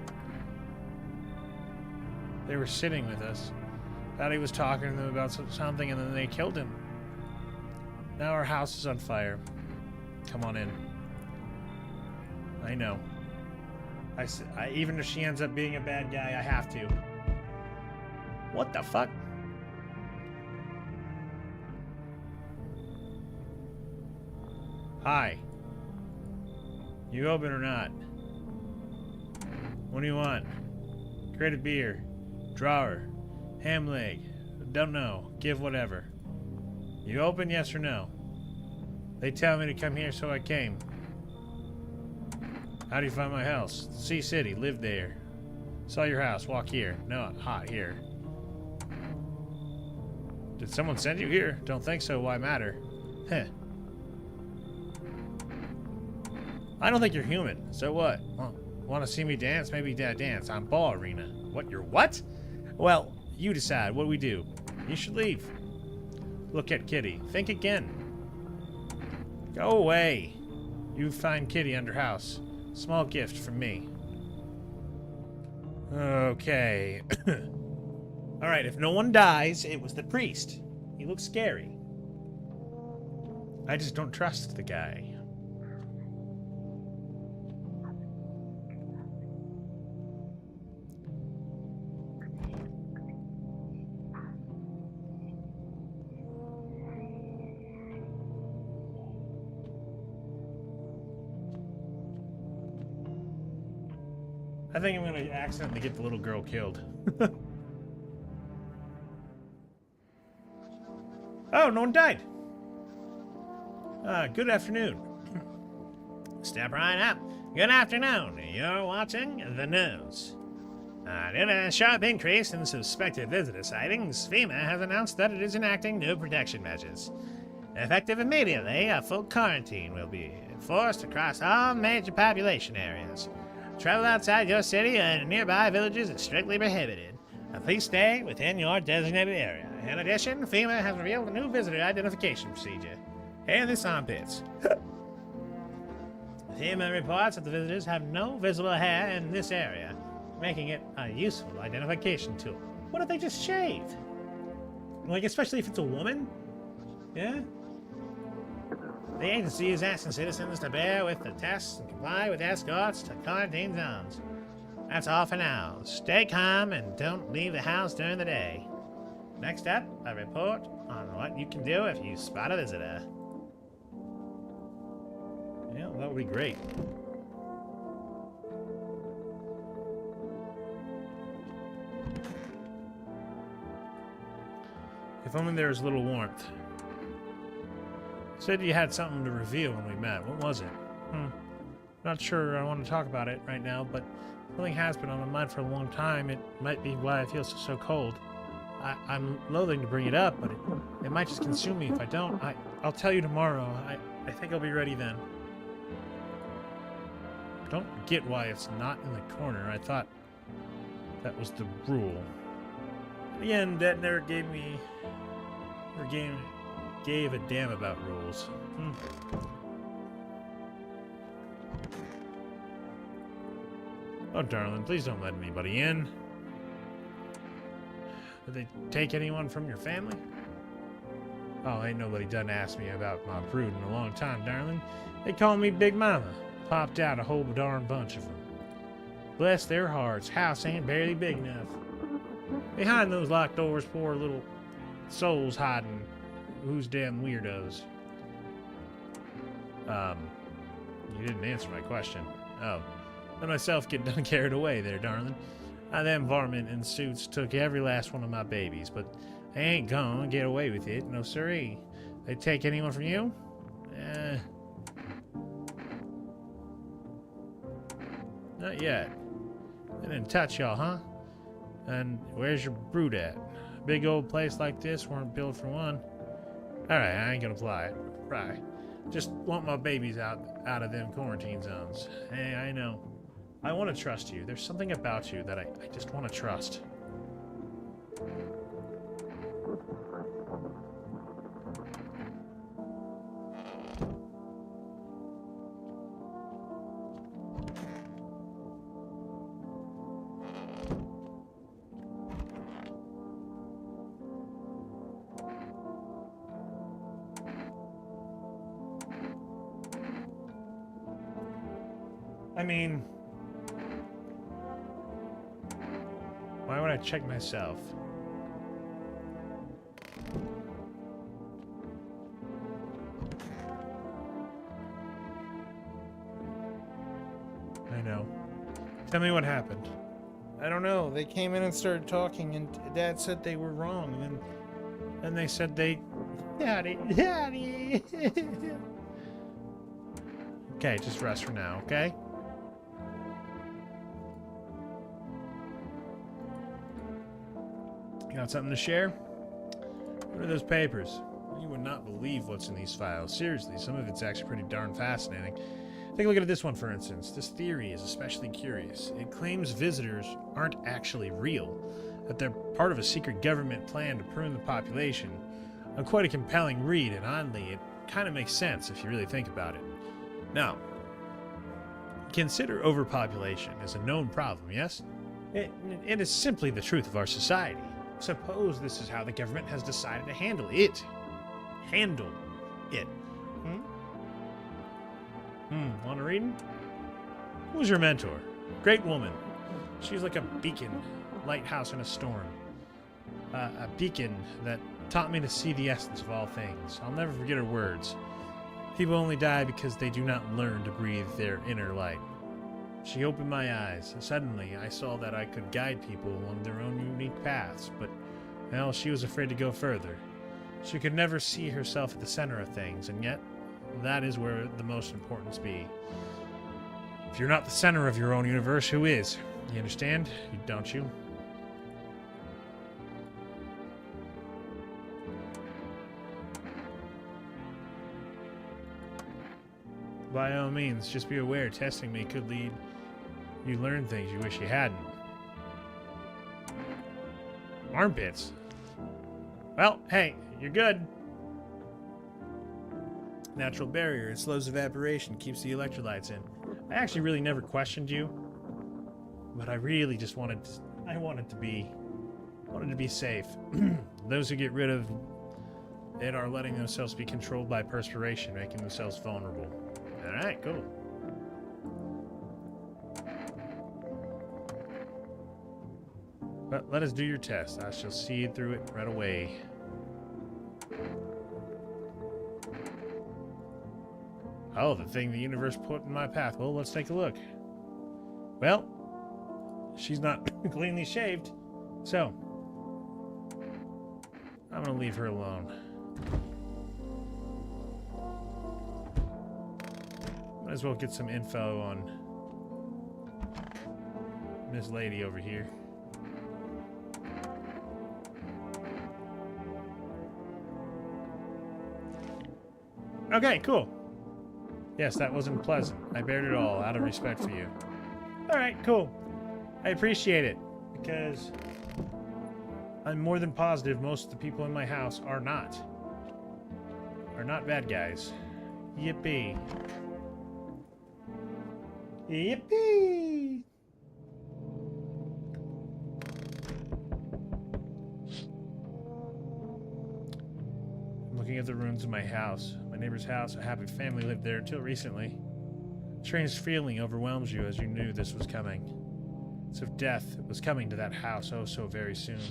They were sitting with us. Thought he was talking to them about something, and then they killed him. Now our house is on fire. Come on in. I know. Even if she ends up being a bad guy, I have to. What the fuck? Hi. You open or not? What do you want? Crate of beer. Drawer. Ham leg. Don't know. Give whatever. You open, yes or no? They tell me to come here, so I came. How do you find my house? Sea City. Live there. Saw your house. Walk here. No, hot here. Did someone send you here? Don't think so. Why matter? Heh. I don't think you're human. So what? Well, want to see me dance? Maybe dance. I'm ball arena. What? You're what? Well, you decide. What do we do? You should leave. Look at Kitty. Think again. Go away. You find Kitty under house. Small gift from me. Okay. Alright, if no one dies, it was the priest. He looks scary. I just don't trust the guy. I think I'm gonna accidentally get the little girl killed. Oh, no one died. Good afternoon. Step right up. Good afternoon. You're watching the news. Due to a sharp increase in suspected visitor sightings, FEMA has announced that it is enacting new protection measures. Effective immediately, a full quarantine will be enforced across all major population areas. Travel outside your city and nearby villages is strictly prohibited. Please stay within your designated area. In addition, FEMA has revealed a new visitor identification procedure. And this armpits. FEMA reports that the visitors have no visible hair in this area, making it a useful identification tool. What if they just shave? Like, especially if it's a woman? Yeah? The agency is asking citizens to bear with the tests and comply with escorts to quarantine zones. That's all for now. Stay calm and don't leave the house during the day. Next up, a report on what you can do if you spot a visitor. Yeah, that would be great. If only there was a little warmth. Said you had something to reveal when we met. What was it? Not sure I want to talk about it right now, but something has been on my mind for a long time. It might be why I feel so cold. I'm loathing to bring it up, but it might just consume me if I don't. I'll tell you tomorrow. I think I'll be ready then. I don't get why it's not in the corner. I thought that was the rule. In the end, that never gave a damn about rules. Oh, darling, please don't let anybody in. Did they take anyone from your family? Oh, ain't nobody done asked me about my brood in a long time, darling. They call me Big Mama. Popped out a whole darn bunch of them. Bless their hearts, house ain't barely big enough. Behind those locked doors, poor little souls hiding. Who's damn weirdos? You didn't answer my question. Oh. Let myself get done carried away there, darling. Them varmint in suits took every last one of my babies, but they ain't gonna get away with it, no siree. They take anyone from you? Not yet. They didn't touch y'all, huh? And where's your brood at? Big old place like this weren't built for one. Alright, I ain't gonna fly it. Right. Just want my babies out of them quarantine zones. Hey, I know. I want to trust you. There's something about you that I just want to trust. I mean, why would I check myself? I know. Tell me what happened. I don't know. They came in and started talking, and Dad said they were wrong, and then they said they... Daddy. Okay, just rest for now, okay? You got something to share? What are those papers? You would not believe what's in these files. Seriously, some of it's actually pretty darn fascinating. Take a look at this one, for instance. This theory is especially curious. It claims visitors aren't actually real, that they're part of a secret government plan to prune the population. Quite a compelling read, and oddly, it kind of makes sense if you really think about it. Now, consider overpopulation as a known problem, yes? It is simply the truth of our society. Suppose this is how the government has decided to handle it. Handle it. Want a reading? Who's your mentor? Great woman. She's like a beacon, lighthouse in a storm. A beacon that taught me to see the essence of all things. I'll never forget her words. People only die because they do not learn to breathe their inner light. She opened my eyes. Suddenly, I saw that I could guide people along their own unique paths, but, well, she was afraid to go further. She could never see herself at the center of things, and yet, that is where the most importance be. If you're not the center of your own universe, who is? You understand? Don't you? By all means, just be aware testing me could lead you learn things you wish you hadn't. Armpits? Well, hey, you're good. Natural barrier. It slows evaporation, keeps the electrolytes in. I actually really never questioned you, but I really just wanted to be safe. Those who get rid of it are letting themselves be controlled by perspiration, making themselves vulnerable. All right, cool. But let us do your test. I shall see through it right away. Oh, the thing the universe put in my path. Well, let's take a look. Well, she's not cleanly shaved, so I'm gonna leave her alone. Might as well get some info on Miss Lady over here. Okay, cool. Yes, that wasn't pleasant. I bared it all out of respect for you. Alright, cool. I appreciate it, because I'm more than positive most of the people in my house are not bad guys. Yippee. Yippee! I'm looking at the ruins of my house. My neighbor's house, a happy family lived there until recently. A strange feeling overwhelms you as you knew this was coming. As if death was coming to that house oh so very soon.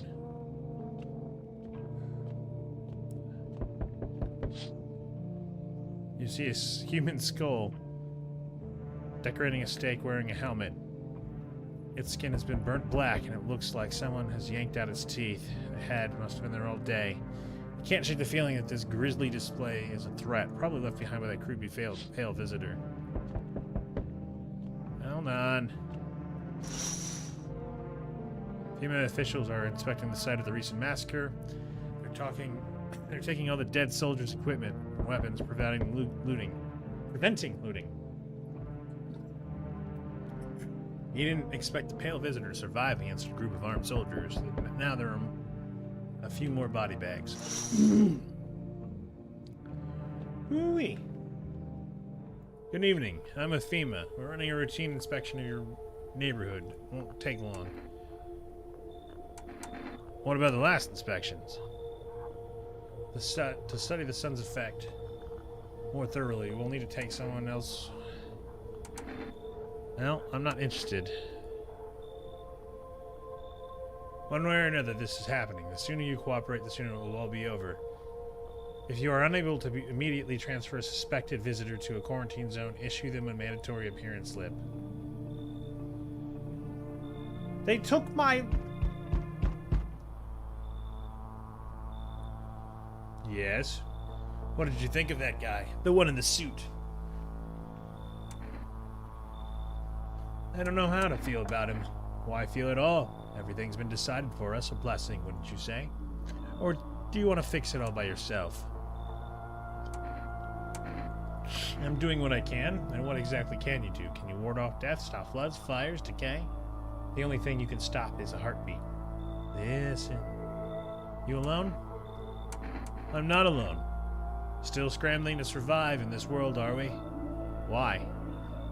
You see a human skull decorating a stake wearing a helmet. Its skin has been burnt black and it looks like someone has yanked out its teeth. The head must have been there all day. You can't shake the feeling that this grisly display is a threat, probably left behind by that creepy pale visitor. Hold on. FEMA officials are inspecting the site of the recent massacre. They're taking all the dead soldiers' equipment and weapons, preventing looting. You didn't expect the pale visitor to survive against a group of armed soldiers. Now there are a few more body bags. Ooh-wee. Good evening. I'm with FEMA. We're running a routine inspection of your neighborhood. Won't take long. What about the last inspections? To study the sun's effect more thoroughly, we'll need to take someone else. Well, I'm not interested. One way or another, this is happening. The sooner you cooperate, the sooner it will all be over. If you are unable to immediately transfer a suspected visitor to a quarantine zone, issue them a mandatory appearance slip. They took my... Yes? What did you think of that guy? The one in the suit. I don't know how to feel about him. Why feel at all? Everything's been decided for us. A blessing, wouldn't you say? Or do you want to fix it all by yourself? I'm doing what I can, and what exactly can you do? Can you ward off death, stop floods, fires, decay? The only thing you can stop is a heartbeat. Listen. You alone? I'm not alone. Still scrambling to survive in this world, are we? Why?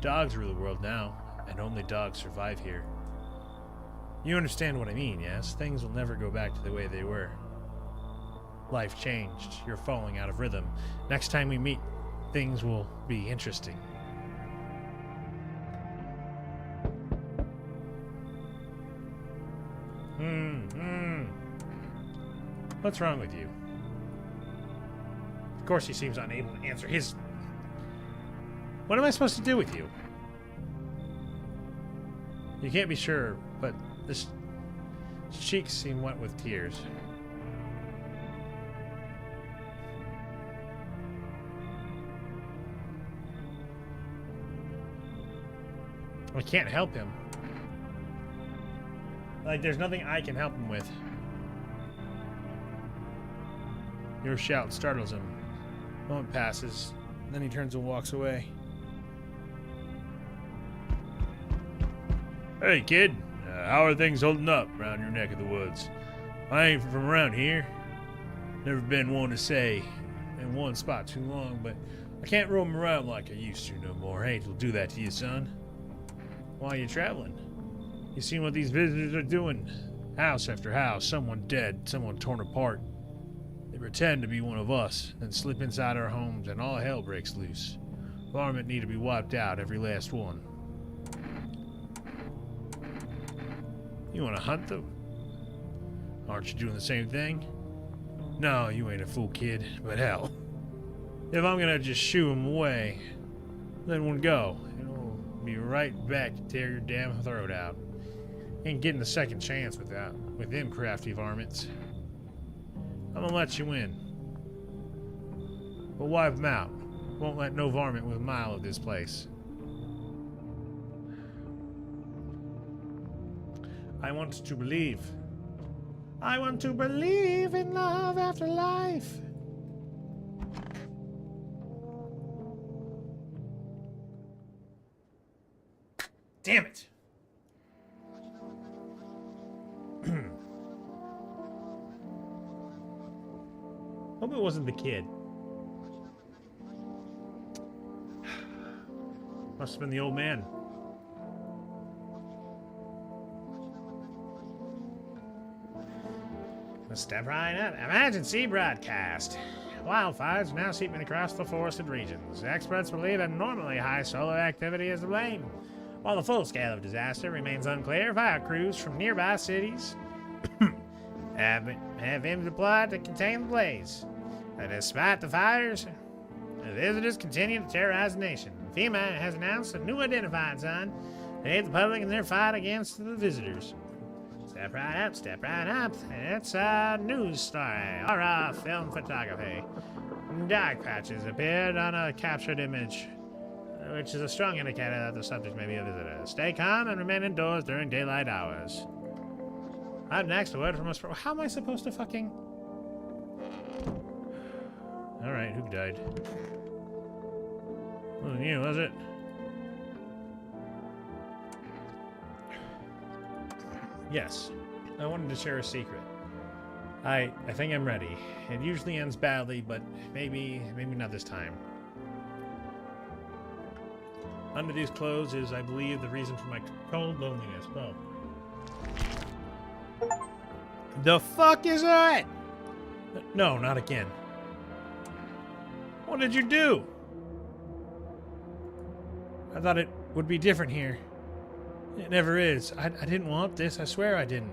Dogs rule the world now, and only dogs survive here. You understand what I mean, yes? Things will never go back to the way they were. Life changed. You're falling out of rhythm. Next time we meet, things will be interesting. What's wrong with you? Of course he seems unable to answer his... What am I supposed to do with you? You can't be sure, but his cheeks seem wet with tears. I can't help him. Like, there's nothing I can help him with. Your shout startles him. A moment passes, then he turns and walks away. Hey, kid. How are things holding up around your neck of the woods? I ain't from around here. Never been one to say in one spot too long, but I can't roam around like I used to no more. I hate to do that to you, son. Why are you traveling? You seen what these visitors are doing? House after house, someone dead, someone torn apart. They pretend to be one of us, then slip inside our homes and all hell breaks loose. Varmint need to be wiped out, every last one. You want to hunt them? Aren't you doing the same thing? No, you ain't a fool, kid, but hell. If I'm gonna just shoo them away, let one go. It'll be right back to tear your damn throat out. Ain't getting a second chance with them crafty varmints. I'm gonna let you in. But wipe them out. Won't let no varmint with a mile of this place. I want to believe. I want to believe in love after life. Damn it. Hope it wasn't the kid. Must have been the old man. Let's step right up. Emergency broadcast. Wildfires are now sweeping across the forested regions. Experts believe that normally high solar activity is to blame. While the full scale of disaster remains unclear, fire crews from nearby cities have been deployed to contain the blaze. Despite the fires, the visitors continue to terrorize the nation. FEMA has announced a new identifying sign to aid the public in their fight against the visitors. Step right up, step right up. It's a news story. Horror film photography. Dark patches appeared on a captured image, which is a strong indicator that the subject may be a visitor. Stay calm and remain indoors during daylight hours. Up next, a word from us. How am I supposed to fucking... Alright, who died? Wasn't you, was it? Yes. I wanted to share a secret. I think I'm ready. It usually ends badly, but maybe not this time. Under these clothes is, I believe, the reason for my cold loneliness. Oh. The fuck is that? No, not again. What did you do? I thought it would be different here. It never is. I didn't want this. I swear I didn't.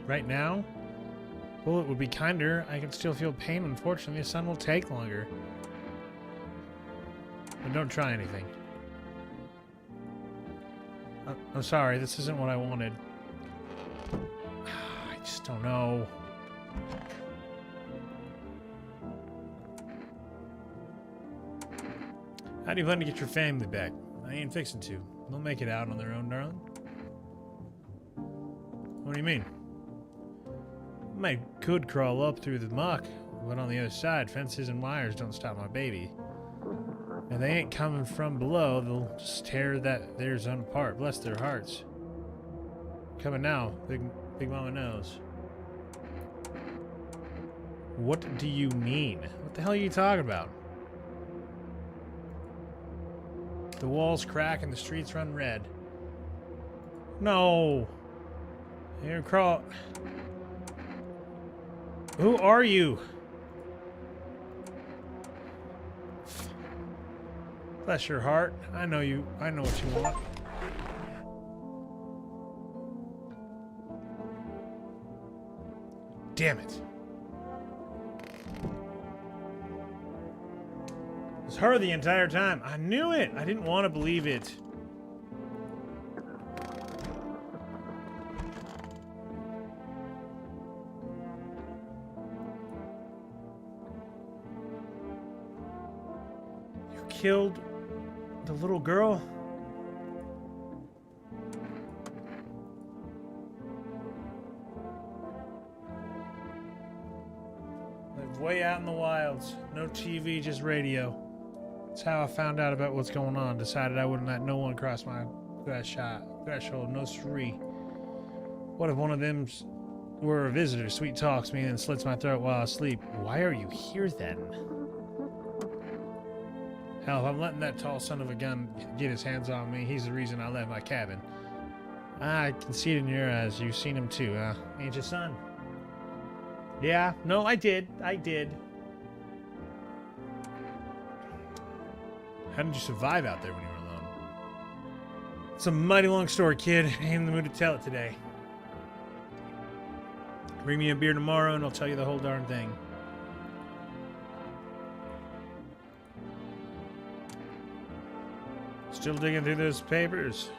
Right now? Well, it would be kinder. I can still feel pain. Unfortunately, the sun will take longer. But don't try anything. I'm sorry, this isn't what I wanted. I just don't know. How do you plan to get your family back? I ain't fixing to. They'll make it out on their own, darling. What do you mean? I could crawl up through the muck, but on the other side, fences and wires don't stop my baby. And they ain't coming from below, they'll just tear their zone apart. Bless their hearts. Coming now, Big Mama knows. What do you mean? What the hell are you talking about? The walls crack and the streets run red. No. Here, crawl. Who are you? Bless your heart. I know you. I know what you want. Damn it. It was her the entire time. I knew it. I didn't want to believe it. Killed the little girl? Live way out in the wilds. No TV, just radio. That's how I found out about what's going on. Decided I wouldn't let no one cross my threshold. No siree. What if one of them were a visitor? Sweet talks me and slits my throat while I sleep. Why are you here then? Hell, if I'm letting that tall son of a gun get his hands on me, he's the reason I left my cabin. I can see it in your eyes. You've seen him too, huh? Ain't your son? Yeah, no, I did. I did. How did you survive out there when you were alone? It's a mighty long story, kid. I ain't in the mood to tell it today. Bring me a beer tomorrow and I'll tell you the whole darn thing. Still digging through those papers?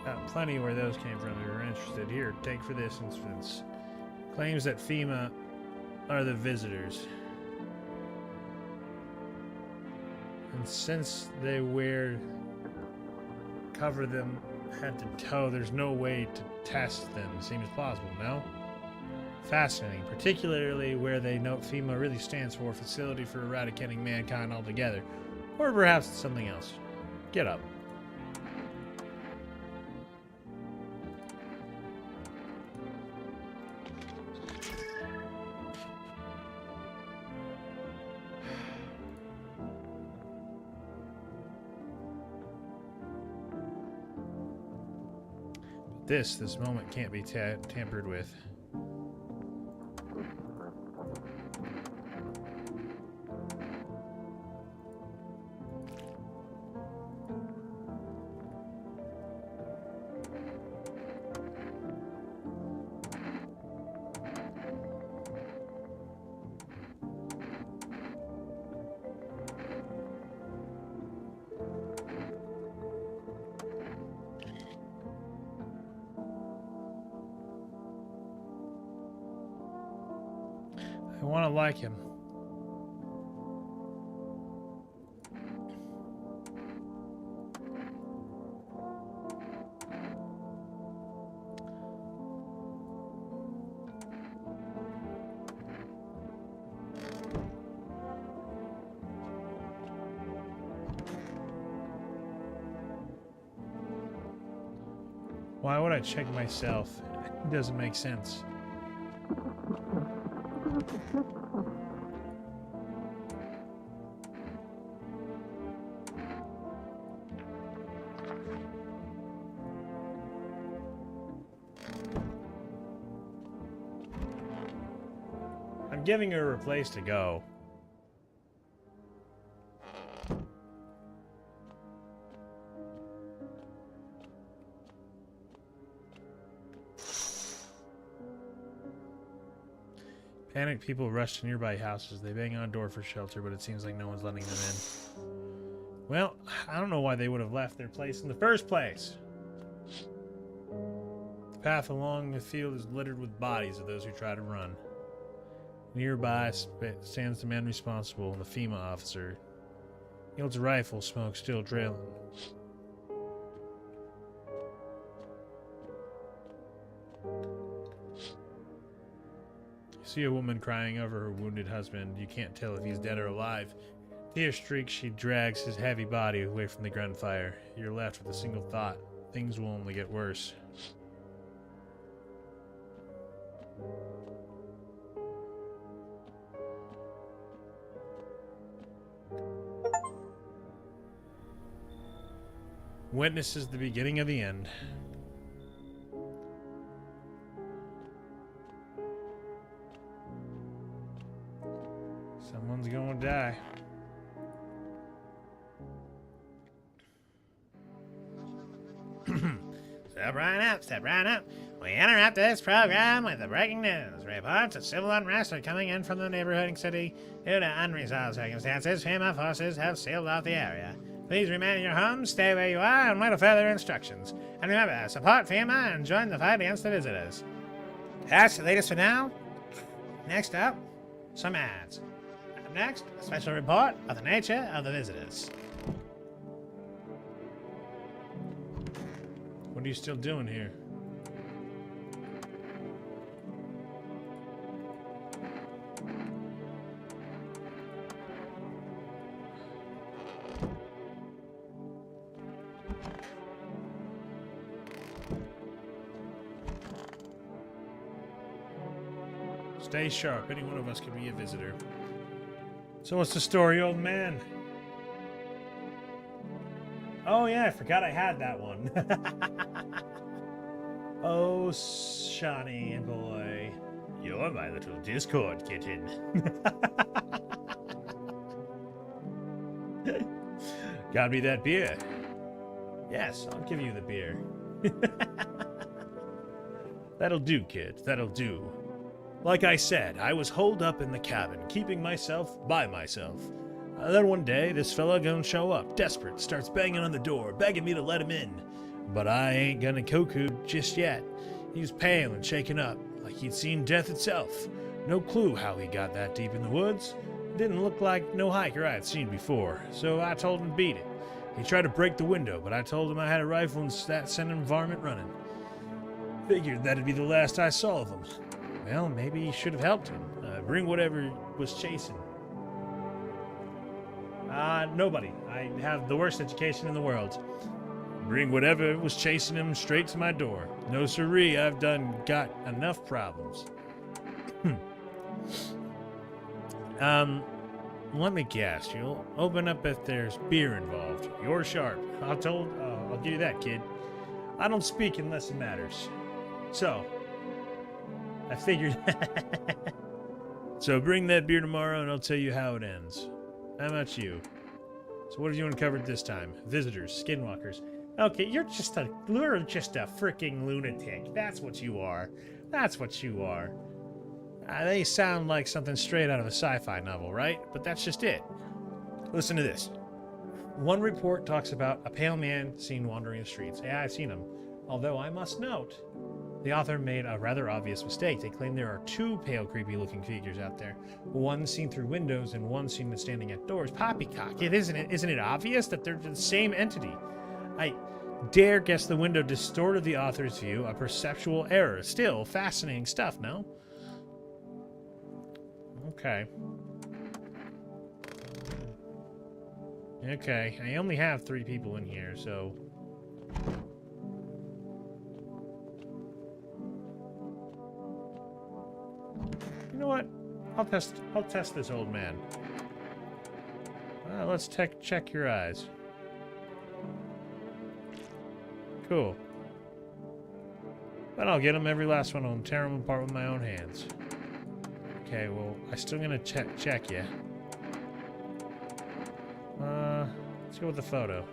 Got plenty where those came from if you're interested. Here, take for this instance. Claims that FEMA are the visitors. And since they cover them head to toe, there's no way to test them. Seems plausible, no? Fascinating, particularly where they note FEMA really stands for Facility for Eradicating Mankind Altogether. Or perhaps it's something else. Get up. This moment can't be tampered with. I want to like him. Why would I check myself? It doesn't make sense. I'm giving her a place to go. Panicked people rush to nearby houses. They bang on a door for shelter, but it seems like no one's letting them in. Well, I don't know why they would have left their place in the first place. The path along the field is littered with bodies of those who try to run. Nearby stands the man responsible, the FEMA officer. He holds a rifle, smoke still trailing. You see a woman crying over her wounded husband. You can't tell if he's dead or alive. Tear streaks, she drags his heavy body away from the gunfire. You're left with a single thought. Things will only get worse. Witnesses the beginning of the end. Someone's gonna die. Step right up, step right up. We interrupt this program with the breaking news. Reports of civil unrest are coming in from the neighboring city. Due to unresolved circumstances, FEMA forces have sealed off the area. Please remain in your homes, stay where you are, and wait for further instructions. And remember, support FEMA and join the fight against the visitors. That's the latest for now. Next up, some ads. Up next, a special report of the nature of the visitors. What are you still doing here? Stay sharp. Any one of us could be a visitor. So what's the story, old man? Oh yeah, I forgot I had that one. Oh, Shawnee boy. You're my little Discord kitten. Got me that beer. Yes, I'll give you the beer. That'll do, kid. That'll do. Like I said, I was holed up in the cabin, keeping myself by myself. Then one day, this fella gonna show up, desperate, starts banging on the door, begging me to let him in. But I ain't gonna cuckoo just yet. He was pale and shaken up, like he'd seen death itself. No clue how he got that deep in the woods. Didn't look like no hiker I had seen before, so I told him to beat it. He tried to break the window, but I told him I had a rifle and that sent him varmint running. Figured that'd be the last I saw of him. Well, maybe he should have helped him. Bring whatever was chasing. Nobody. I have the worst education in the world. Bring whatever was chasing him straight to my door. No siree, I've got enough problems. Let me guess. You'll open up if there's beer involved. You're sharp. I'll give you that, kid. I don't speak unless it matters. So, I figured. So bring that beer tomorrow and I'll tell you how it ends. How about you? So what have you uncovered this time? Visitors, skinwalkers. Okay, you're just a freaking lunatic. That's what you are. That's what you are. They sound like something straight out of a sci-fi novel, right? But that's just it. Listen to this. One report talks about a pale man seen wandering the streets. Yeah, I've seen him. Although I must note, the author made a rather obvious mistake. They claim there are two pale, creepy-looking figures out there. One seen through windows and one seen standing at doors. Poppycock. Isn't it obvious that they're the same entity? I dare guess the window distorted the author's view, a perceptual error. Still, fascinating stuff, no? Okay. Okay, I only have 3 people in here, so... You know what? I'll test this old man. Let's check your eyes. Cool. But I'll get them, every last one of them, tear them apart with my own hands. Okay, well, I'm still gonna check you. Let's go with the photo.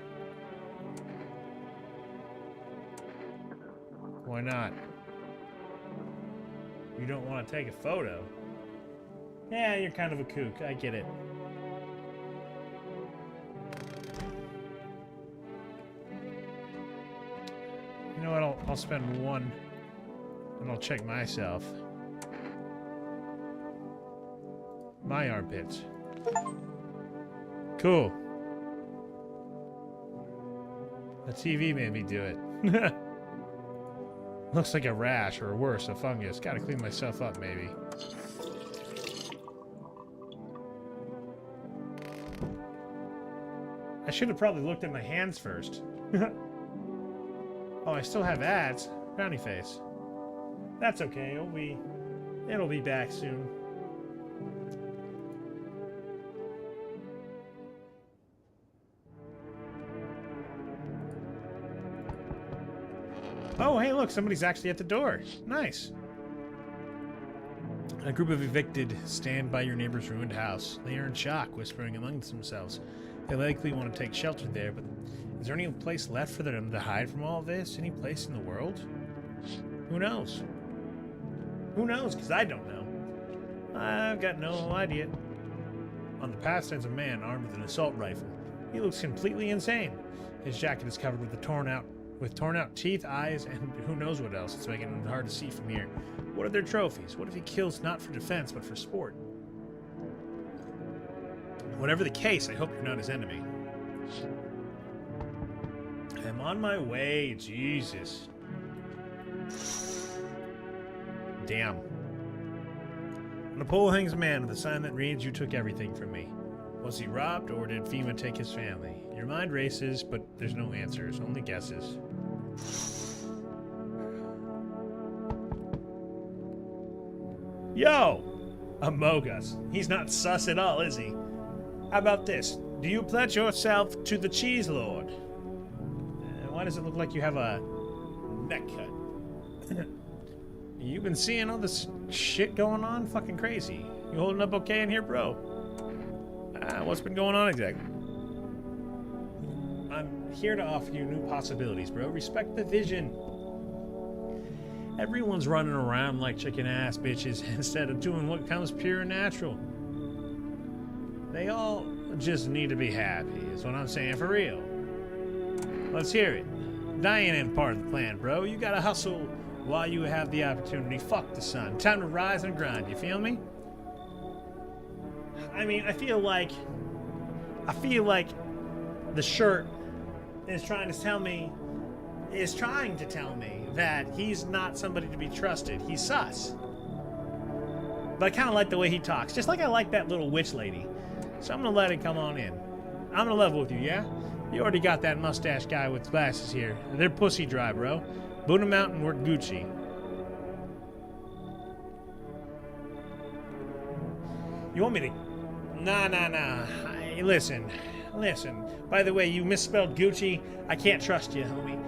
Why not? You don't want to take a photo? Yeah, you're kind of a kook. I get it. You know what? I'll spend one, and I'll check myself. My armpits. Cool. The TV made me do it. Looks like a rash, or worse, a fungus. Gotta clean myself up, maybe. I should have probably looked at my hands first. Oh, I still have ads. Brownie face. That's okay. It'll be back soon. Oh, hey, look, somebody's actually at the door. Nice. A group of evicted stand by your neighbor's ruined house. They are in shock, whispering amongst themselves. They likely want to take shelter there, but is there any place left for them to hide from all this? Any place in the world? Who knows? Who knows? Because I don't know. I've got no idea. On the path stands a man armed with an assault rifle. He looks completely insane. His jacket is covered with torn out teeth, eyes, and who knows what else. It's making it hard to see from here. What are their trophies? What if he kills not for defense, but for sport? Whatever the case, I hope you're not his enemy. I'm on my way, Jesus. Damn. On the pole hangs a man with a sign that reads, "You took everything from me." Was he robbed, or did FEMA take his family? Your mind races, but there's no answers, only guesses. Yo! Among Us. He's not sus at all, is he? How about this? Do you pledge yourself to the Cheese Lord? Why does it look like you have a neck cut? You've been seeing all this shit going on? Fucking crazy. You holding up okay in here, bro? What's been going on exactly? I'm here to offer you new possibilities, bro. Respect the vision. Everyone's running around like chicken ass bitches instead of doing what comes pure and natural. They all just need to be happy, is what I'm saying, for real. Let's hear it. Dying ain't part of the plan, bro. You gotta hustle while you have the opportunity. Fuck the sun. Time to rise and grind, you feel me? I mean, I feel like the shirt is trying to tell me that he's not somebody to be trusted. He's sus. But I kind of like the way he talks, just like I like that little witch lady. So I'm gonna let it come on in. I'm gonna level with you, yeah? You already got that mustache guy with glasses here. They're pussy dry, bro. Boot him out and we're Gucci. You want me to... Nah. Hey, listen. By the way, you misspelled Gucci. I can't trust you, homie.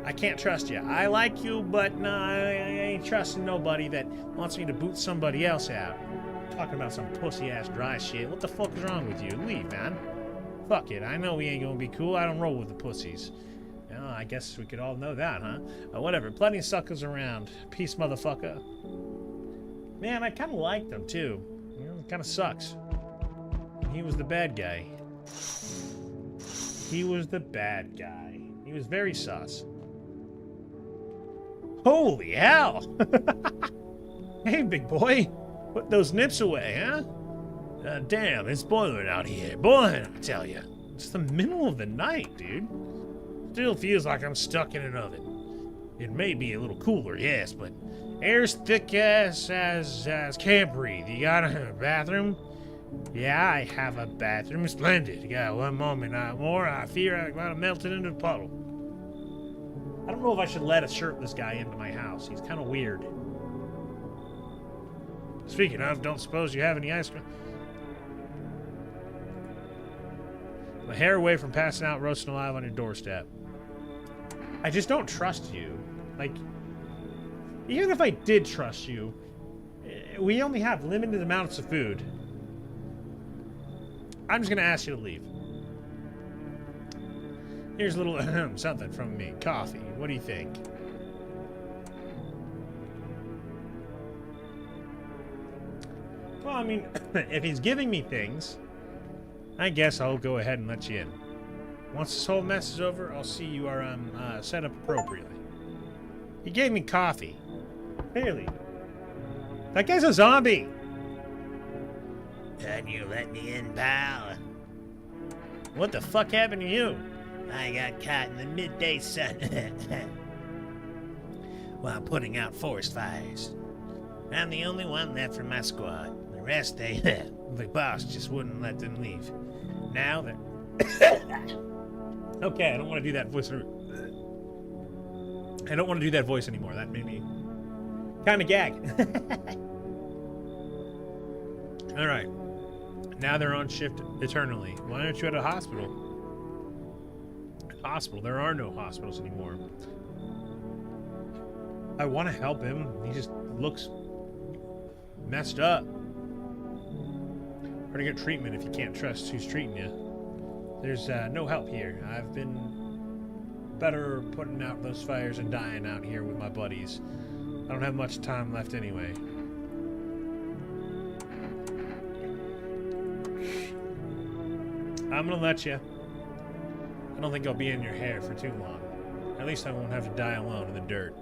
I can't trust you. I like you, but nah, I ain't trusting nobody that wants me to boot somebody else out. Talking about some pussy-ass dry shit. What the fuck is wrong with you? Leave, man. Fuck it. I know we ain't gonna be cool. I don't roll with the pussies. Oh, I guess we could all know that, huh? Whatever. Plenty of suckers around. Peace, motherfucker. Man, I kind of like them, too. You know, it kind of sucks. He was the bad guy. He was the bad guy. He was very sus. Holy hell! Hey, big boy. Put those nips away, huh? Damn, it's boiling out here. Boiling, I tell you. It's the middle of the night, dude. Still feels like I'm stuck in an oven. It may be a little cooler, yes, but air's thick as can't breathe. You got a bathroom? Yeah, I have a bathroom. Splendid. You got one moment, not more. I fear I'm gonna melt it into a puddle. I don't know if I should let a shirtless guy into my house. He's kind of weird. Speaking of, don't suppose you have any ice cream? I'm a hair away from passing out roasting alive on your doorstep. I just don't trust you. Like, even if I did trust you, we only have limited amounts of food. I'm just gonna ask you to leave. Here's a little something from me. Coffee. What do you think? Well, I mean, if he's giving me things, I guess I'll go ahead and let you in. Once this whole mess is over, I'll see you are set up appropriately. He gave me coffee. Clearly. That guy's a zombie! Can you let me in, pal? What the fuck happened to you? I got caught in the midday sun while putting out forest fires. I'm the only one left from my squad. The rest, the boss just wouldn't let them leave. Now they're... Okay, I don't want to do that voice. I don't want to do that voice anymore. That made me kind of gag. All right. Now they're on shift eternally. Why aren't you at a hospital? Hospital? There are no hospitals anymore. I want to help him. He just looks messed up. Where to get treatment if you can't trust who's treating you? There's no help here. I've been better putting out those fires and dying out here with my buddies. I don't have much time left anyway. I'm gonna let you. I don't think I'll be in your hair for too long. At least I won't have to die alone in the dirt.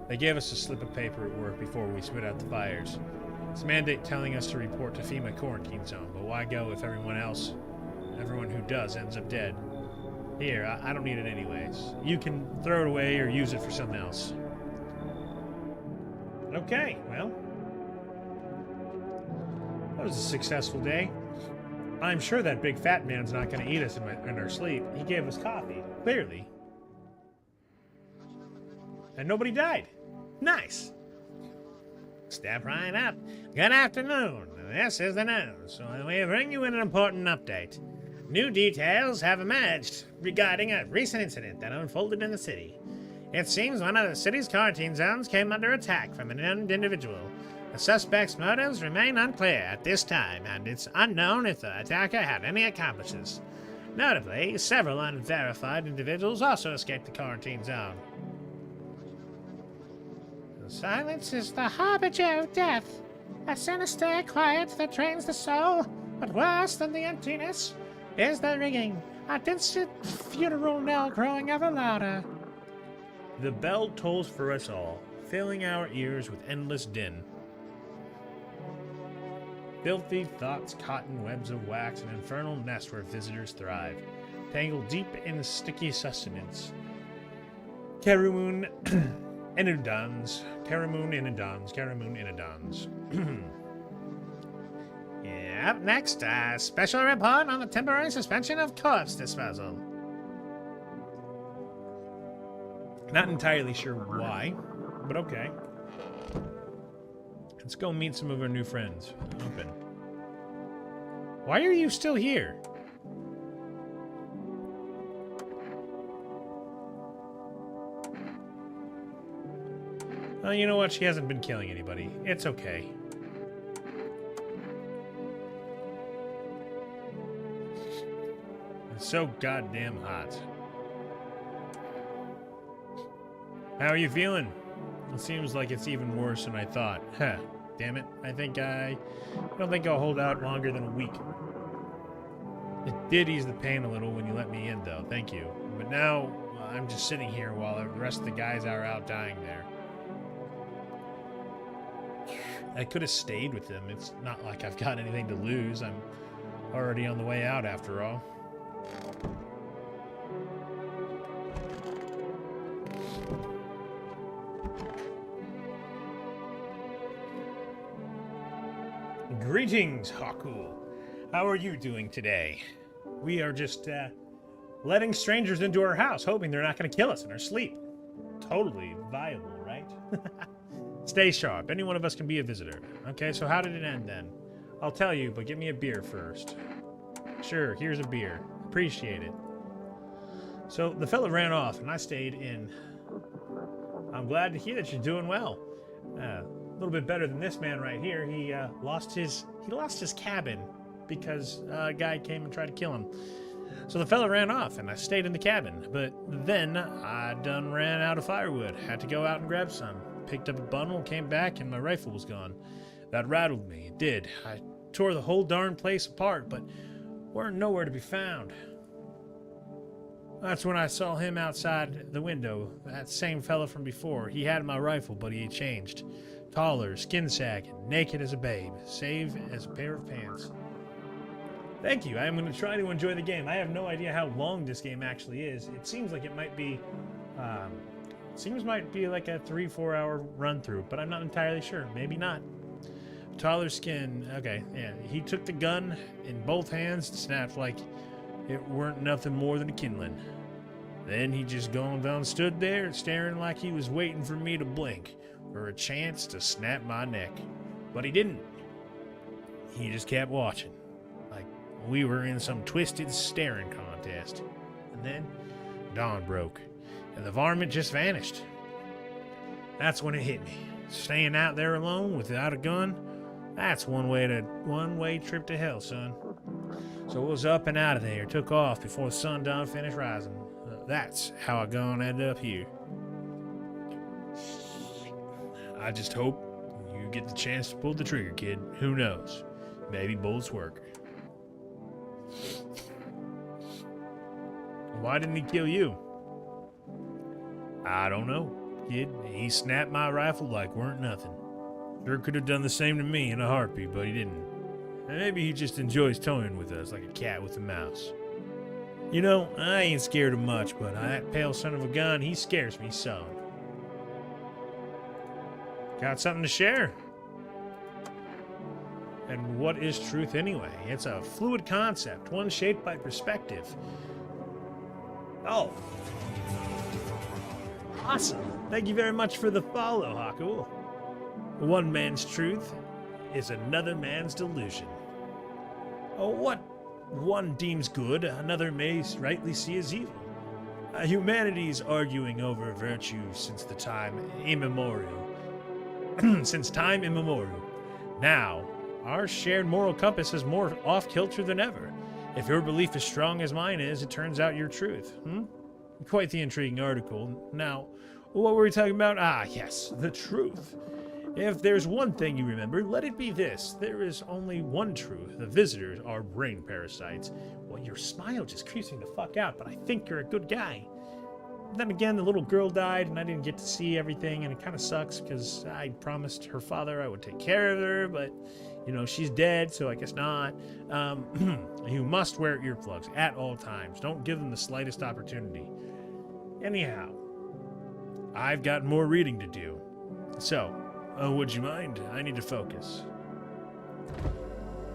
They gave us a slip of paper at work before we put out the fires. It's a mandate telling us to report to FEMA quarantine zone, but why go if everyone who does ends up dead? Here, I don't need it anyways. You can throw it away or use it for something else. Okay, well. That was a successful day. I'm sure that big fat man's not going to eat us in our sleep. He gave us coffee, clearly. And nobody died. Nice. Step right up. Good afternoon. This is the news. So we bring you an important update. New details have emerged regarding a recent incident that unfolded in the city. It seems one of the city's quarantine zones came under attack from an armed individual. The suspect's motives remain unclear at this time, and it's unknown if the attacker had any accomplices. Notably, several unverified individuals also escaped the quarantine zone. Silence is the harbinger of death, a sinister quiet that drains the soul, but worse than the emptiness is the ringing, a distant funeral knell growing ever louder. The bell tolls for us all, filling our ears with endless din. Filthy thoughts caught in webs of wax, an infernal nest where visitors thrive, tangled deep in sticky sustenance. Karamoon Inadons. Karamoon Inadons. Karamoon Inadons. Yeah, up next, a special report on the temporary suspension of corpse disposal. Not entirely sure why, but okay. Let's go meet some of our new friends. Open. Why are you still here? Well, you know what? She hasn't been killing anybody. It's okay. It's so goddamn hot. How are you feeling? It seems like it's even worse than I thought. Huh. Damn it. I don't think I'll hold out longer than a week. It did ease the pain a little when you let me in, though. Thank you. But now, I'm just sitting here while the rest of the guys are out dying there. I could have stayed with them. It's not like I've got anything to lose. I'm already on the way out, after all. Greetings, Haku. How are you doing today? We are just, letting strangers into our house, hoping they're not going to kill us in our sleep. Totally viable, right? Stay sharp. Any one of us can be a visitor. Okay, so how did it end then? I'll tell you, but get me a beer first. Sure, here's a beer. Appreciate it. So the fella ran off, and I stayed in. I'm glad to hear that you're doing well. little bit better than this man right here. He lost his cabin because a guy came and tried to kill him. So the fella ran off, and I stayed in the cabin. But then I done ran out of firewood. Had to go out and grab some. Picked up a bundle, came back, and my rifle was gone. That rattled me. It did. I tore the whole darn place apart, but weren't nowhere to be found. That's when I saw him outside the window. That same fella from before. He had my rifle, but he had changed. Taller, skin sagging, naked as a babe, save as a pair of pants. Thank you. I am going to try to enjoy the game. I have no idea how long this game actually is. It seems like it might be, like a 3-4 hour run through, but I'm not entirely sure. Maybe not. Taller skin. Okay, yeah. He took the gun in both hands and snapped like it weren't nothing more than a kindling. Then he just gone down, stood there, staring like he was waiting for me to blink, for a chance to snap my neck. But he didn't. He just kept watching, like we were in some twisted staring contest. And then dawn broke, and the varmint just vanished. That's when it hit me. Staying out there alone without a gun, that's one way trip to hell, son. So it was up and out of there, took off before the sundown finished rising. That's how I gone ended up here. I just hope you get the chance to pull the trigger, kid. Who knows? Maybe bullets work. Why didn't he kill you? I don't know, kid. He snapped my rifle like weren't nothing. Sure could have done the same to me in a heartbeat, but he didn't. And maybe he just enjoys toying with us like a cat with a mouse. You know, I ain't scared of much, but that pale son of a gun, he scares me so. Got something to share? And what is truth anyway? It's a fluid concept, one shaped by perspective. Oh. Awesome. Thank you very much for the follow, Haku. One man's truth is another man's delusion. Oh, what one deems good, another may rightly see as evil. Humanity's arguing over virtue since time immemorial. Since time immemorial. Now, our shared moral compass is more off-kilter than ever. If your belief is strong as mine is, it turns out you're truth. Quite the intriguing article. Now, what were we talking about? Ah, yes, the truth. If there's one thing you remember, let it be this. There is only one truth. The visitors are brain parasites. Well, your smile just creeps me the fuck out, but I think you're a good guy. Then again, the little girl died, and I didn't get to see everything, and it kind of sucks, because I promised her father I would take care of her, but, you know, she's dead, so I guess not. You must wear earplugs at all times. Don't give them the slightest opportunity. Anyhow, I've got more reading to do. So, would you mind? I need to focus.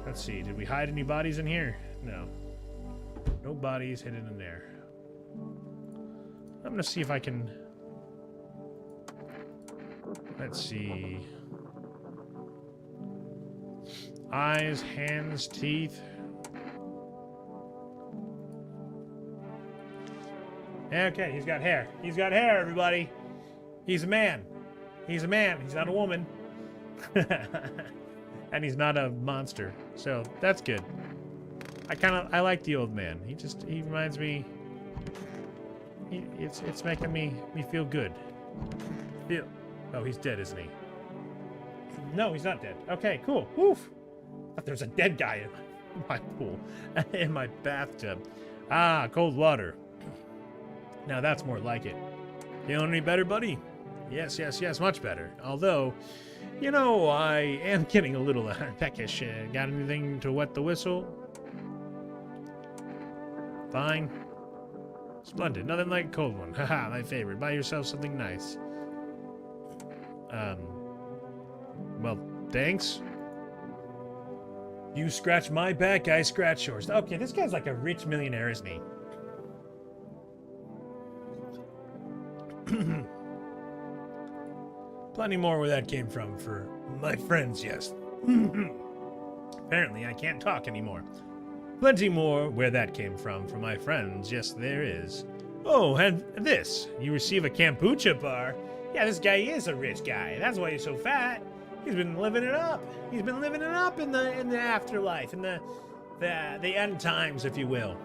Let's see, did we hide any bodies in here? No. No bodies hidden in there. I'm gonna see if I can... Let's see... Eyes, hands, teeth... Okay, he's got hair. He's got hair, everybody! He's a man. He's a man. He's not a woman. And he's not a monster. So, that's good. I like the old man. He reminds me... It's making me feel good. Oh, he's dead, isn't he? No, he's not dead. Okay, cool. Woof! I thought there's a dead guy in my pool. In my bathtub. Ah, cold water. Now that's more like it. Feeling any better, buddy? Yes, much better. Although, you know, I am getting a little peckish. Got anything to wet the whistle? Fine. Splendid. Nothing like a cold one. Haha, my favorite. Buy yourself something nice. Well, thanks. You scratch my back, I scratch yours. Okay, this guy's like a rich millionaire, isn't he? Plenty more where that came from for my friends, yes. Apparently, I can't talk anymore. Plenty more where that came from for my friends, yes, there is. Oh, and this. You receive a kombucha bar. Yeah, this guy is a rich guy. That's why he's so fat. He's been living it up. He's been living it up in the afterlife, in the end times, if you will.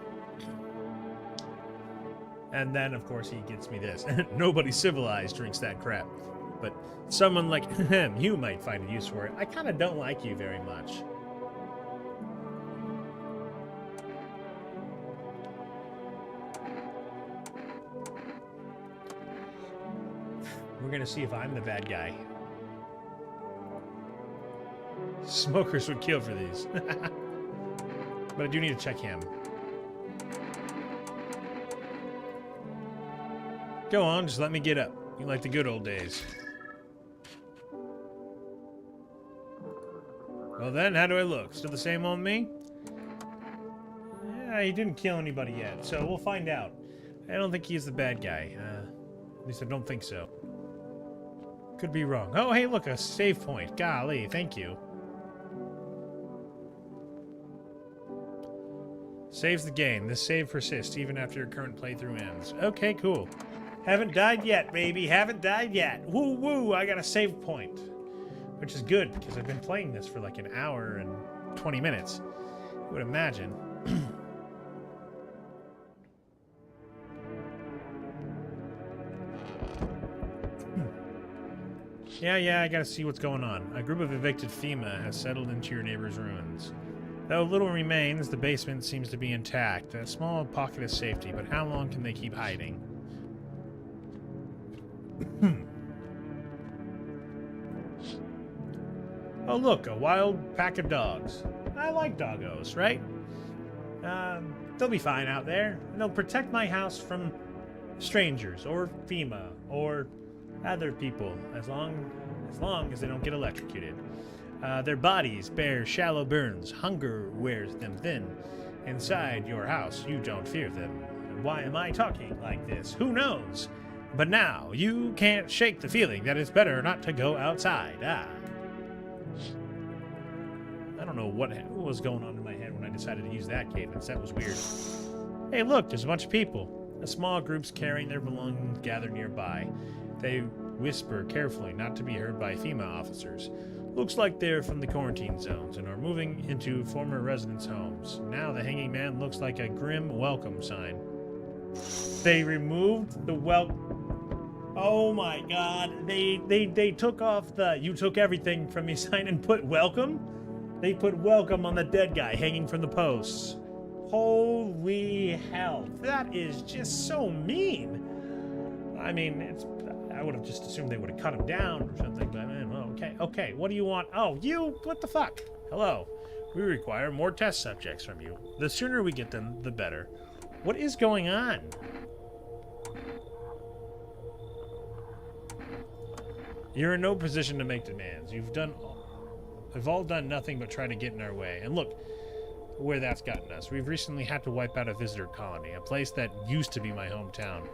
And then, of course, he gets me this. Nobody civilized drinks that crap. But someone like him, you might find a use for it. I kind of don't like you very much. We're gonna see if I'm the bad guy. Smokers would kill for these. But I do need to check him. Go on, just let me get up. You like the good old days. Well then, how do I look? Still the same old me? Yeah, he didn't kill anybody yet, so we'll find out. I don't think he's the bad guy. At least I don't think so. Could be wrong. Oh, hey, look, a save point. Golly, thank you. Saves the game. This save persists even after your current playthrough ends. Okay, cool. Haven't died yet, baby. Haven't died yet. Woo woo, I got a save point. Which is good, because I've been playing this for like an hour and 20 minutes. You would imagine. Yeah, I gotta see what's going on. A group of evicted FEMA has settled into your neighbor's ruins. Though little remains, the basement seems to be intact. A small pocket of safety, but how long can they keep hiding? Oh look, a wild pack of dogs. I like doggos, right? They'll be fine out there. And they'll protect my house from strangers, or FEMA, or other people, as long as they don't get electrocuted. Their bodies bear shallow burns. Hunger wears them thin. Inside your house, you don't fear them. Why am I talking like this? Who knows? But now, you can't shake the feeling that it's better not to go outside. I don't know what was going on in my head when I decided to use that cadence. That was weird. Hey, look, there's a bunch of people. A small group's carrying their belongings gathered nearby. They whisper carefully, not to be heard by FEMA officers. Looks like they're from the quarantine zones and are moving into former residents' homes. Now the hanging man looks like a grim welcome sign. They removed the Oh my god. They took off the "you took everything from me" sign and put welcome? They put welcome on the dead guy hanging from the posts. Holy hell. That is just so mean. I mean, I would have just assumed they would have cut him down or something, but man, well, okay, what do you want? Oh, you, what the fuck? Hello, we require more test subjects from you. The sooner we get them, the better. What is going on? You're in no position to make demands. We've all done nothing but try to get in our way. And look where that's gotten us. We've recently had to wipe out a visitor colony, a place that used to be my hometown.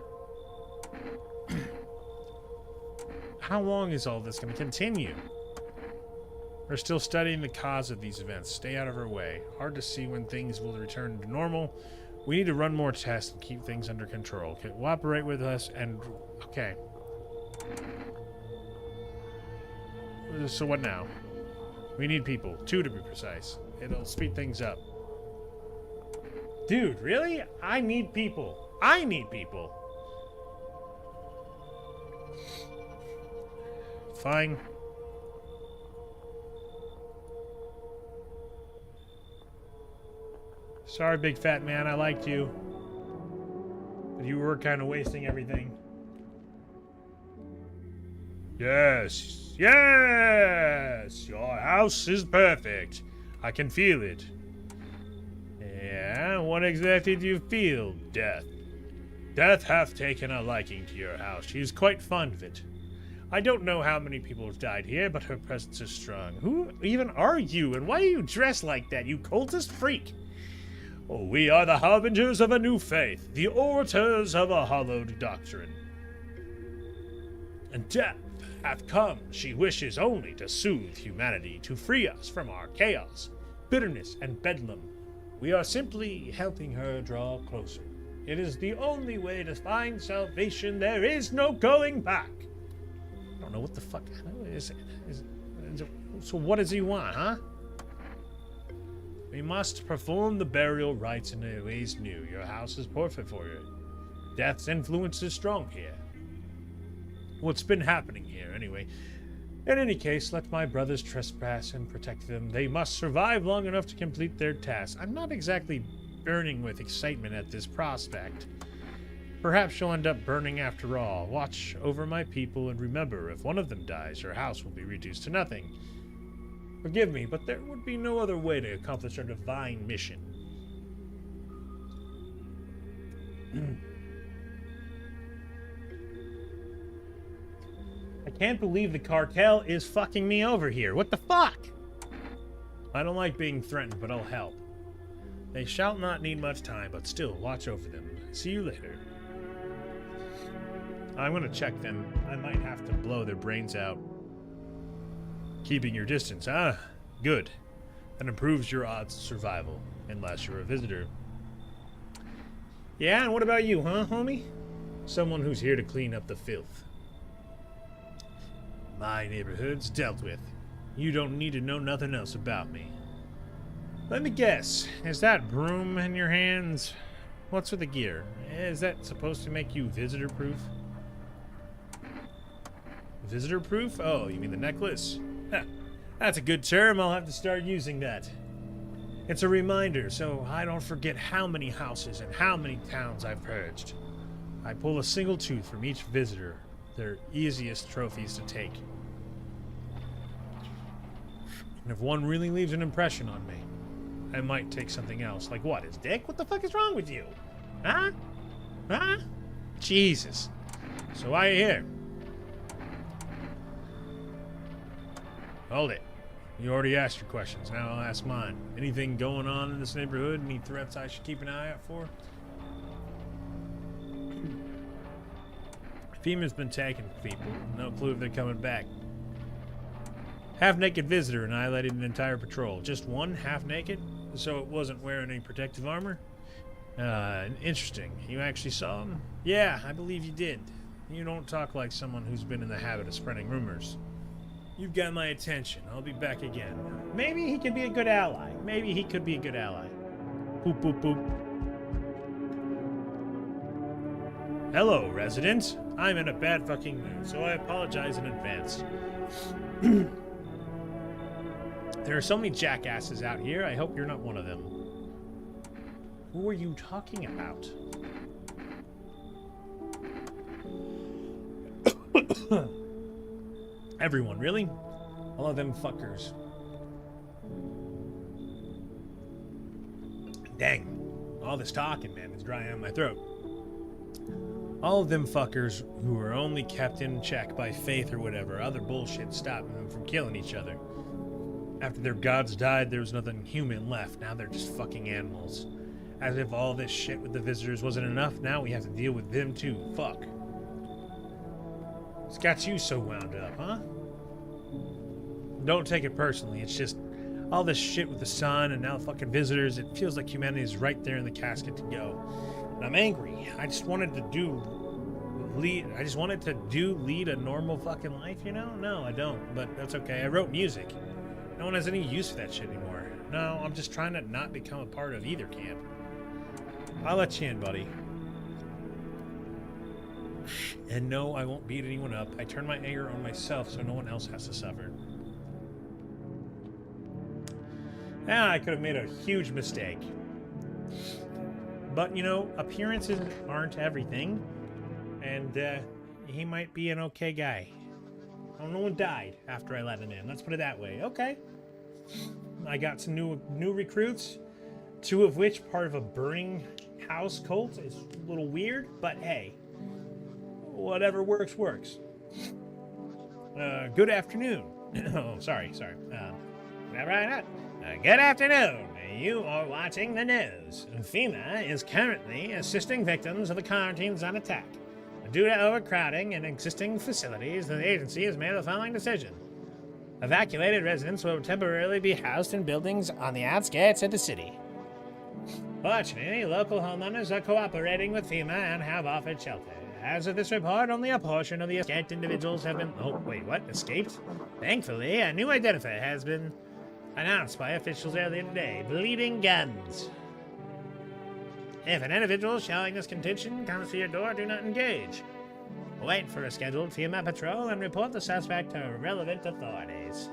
How long is all this going to continue? We're still studying the cause of these events. Stay out of our way. Hard to see when things will return to normal. We need to run more tests and keep things under control. Cooperate with us and... Okay. So what now? We need people. 2 to be precise. It'll speed things up. Dude, really? I need people. I need people. Fine. Sorry, big fat man, I liked you. But you were kind of wasting everything. Yes, yes! Your house is perfect. I can feel it. Yeah, what exactly do you feel, Death? Death hath taken a liking to your house. She is quite fond of it. I don't know how many people have died here, but her presence is strong. Who even are you, and why are you dressed like that, you cultist freak? Oh, we are the harbingers of a new faith, the orators of a hallowed doctrine. And death hath come. She wishes only to soothe humanity, to free us from our chaos, bitterness, and bedlam. We are simply helping her draw closer. It is the only way to find salvation. There is no going back. I don't know what the fuck is it. So what does he want, huh? We must perform the burial rites in a ways new. Your house is perfect for it. Death's influence is strong here. What's been happening here, anyway? In any case, let my brothers trespass and protect them. They must survive long enough to complete their task. I'm not exactly burning with excitement at this prospect. Perhaps you'll end up burning after all. Watch over my people, and remember, if one of them dies, your house will be reduced to nothing. Forgive me, but there would be no other way to accomplish our divine mission. I can't believe the cartel is fucking me over here. What the fuck? I don't like being threatened, but I'll help. They shall not need much time, but still, watch over them. See you later. I'm gonna check them. I might have to blow their brains out. Keeping your distance. Ah, good. That improves your odds of survival, unless you're a visitor. Yeah, and what about you, huh, homie? Someone who's here to clean up the filth. My neighborhood's dealt with. You don't need to know nothing else about me. Let me guess. Is that broom in your hands? What's with the gear? Is that supposed to make you visitor-proof? Visitor-proof? Oh, you mean the necklace? Huh. That's a good term. I'll have to start using that. It's a reminder, so I don't forget how many houses and how many towns I've purged. I pull a single tooth from each visitor. They're easiest trophies to take. And if one really leaves an impression on me, I might take something else. Like what? His dick? What the fuck is wrong with you? Huh? Huh? Jesus. So why are you here? Hold it. You already asked your questions. Now I'll ask mine. Anything going on in this neighborhood? Any threats I should keep an eye out for? FEMA's been taking people. No clue if they're coming back. Half-naked visitor annihilated an entire patrol. Just one half-naked? So it wasn't wearing any protective armor? Interesting. You actually saw him? Yeah, I believe you did. You don't talk like someone who's been in the habit of spreading rumors. You've got my attention. I'll be back again. Maybe he could be a good ally. Maybe he could be a good ally. Boop, boop, boop. Hello, resident. I'm in a bad fucking mood, so I apologize in advance. There are so many jackasses out here. I hope you're not one of them. Who are you talking about? Everyone, really? All of them fuckers. Dang. All this talking, man, is drying out my throat. All of them fuckers who were only kept in check by faith or whatever, other bullshit stopping them from killing each other. After their gods died, there was nothing human left. Now they're just fucking animals. As if all this shit with the visitors wasn't enough, now we have to deal with them too. Fuck. What's got you so wound up, huh? Don't take it personally. It's just all this shit with the sun and now fucking visitors. It feels like humanity is right there in the casket to go. And I'm angry. I just wanted to lead a normal fucking life, you know? No, I don't, but that's okay. I wrote music. No one has any use for that shit anymore. No, I'm just trying to not become a part of either camp. I'll let you in, buddy. And no, I won't beat anyone up. I turn my anger on myself so no one else has to suffer. Yeah, I could have made a huge mistake. But, you know, appearances aren't everything. And, he might be an okay guy. Oh, no one died after I let him in. Let's put it that way. Okay. I got some new recruits. 2 of which part of a burning house cult is a little weird. But, hey. Whatever works, works. Good afternoon. Oh, sorry. Good afternoon. You are watching the news. FEMA is currently assisting victims of the quarantine zone attack. Due to overcrowding in existing facilities, the agency has made the following decision. Evacuated residents will temporarily be housed in buildings on the outskirts of the city. Fortunately, local homeowners are cooperating with FEMA and have offered shelter. As of this report, only a portion of the escaped individuals have been... Oh, wait, what? Escaped? Thankfully, a new identifier has been announced by officials earlier today. Bleeding Guns. If an individual showing this condition comes to your door, do not engage. Wait for a scheduled female patrol and report the suspect to relevant authorities.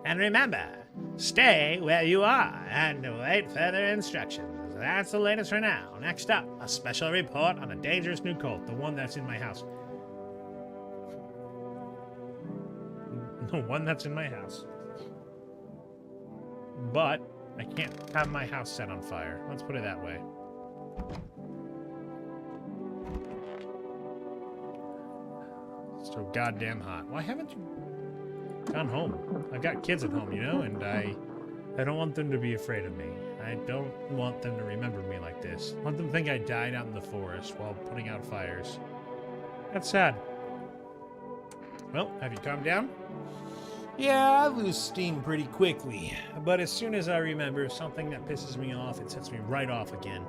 And remember, stay where you are and await further instructions. That's the latest for now. Next up, a special report on a dangerous new cult, the one that's in my house. The one that's in my house. But I can't have my house set on fire. Let's put it that way. It's so goddamn hot. Why haven't you gone home? I've got kids at home, you know, and I don't want them to be afraid of me. I don't want them to remember me like this. I want them to think I died out in the forest while putting out fires. That's sad. Well, have you calmed down? Yeah, I lose steam pretty quickly. But as soon as I remember something that pisses me off, it sets me right off again.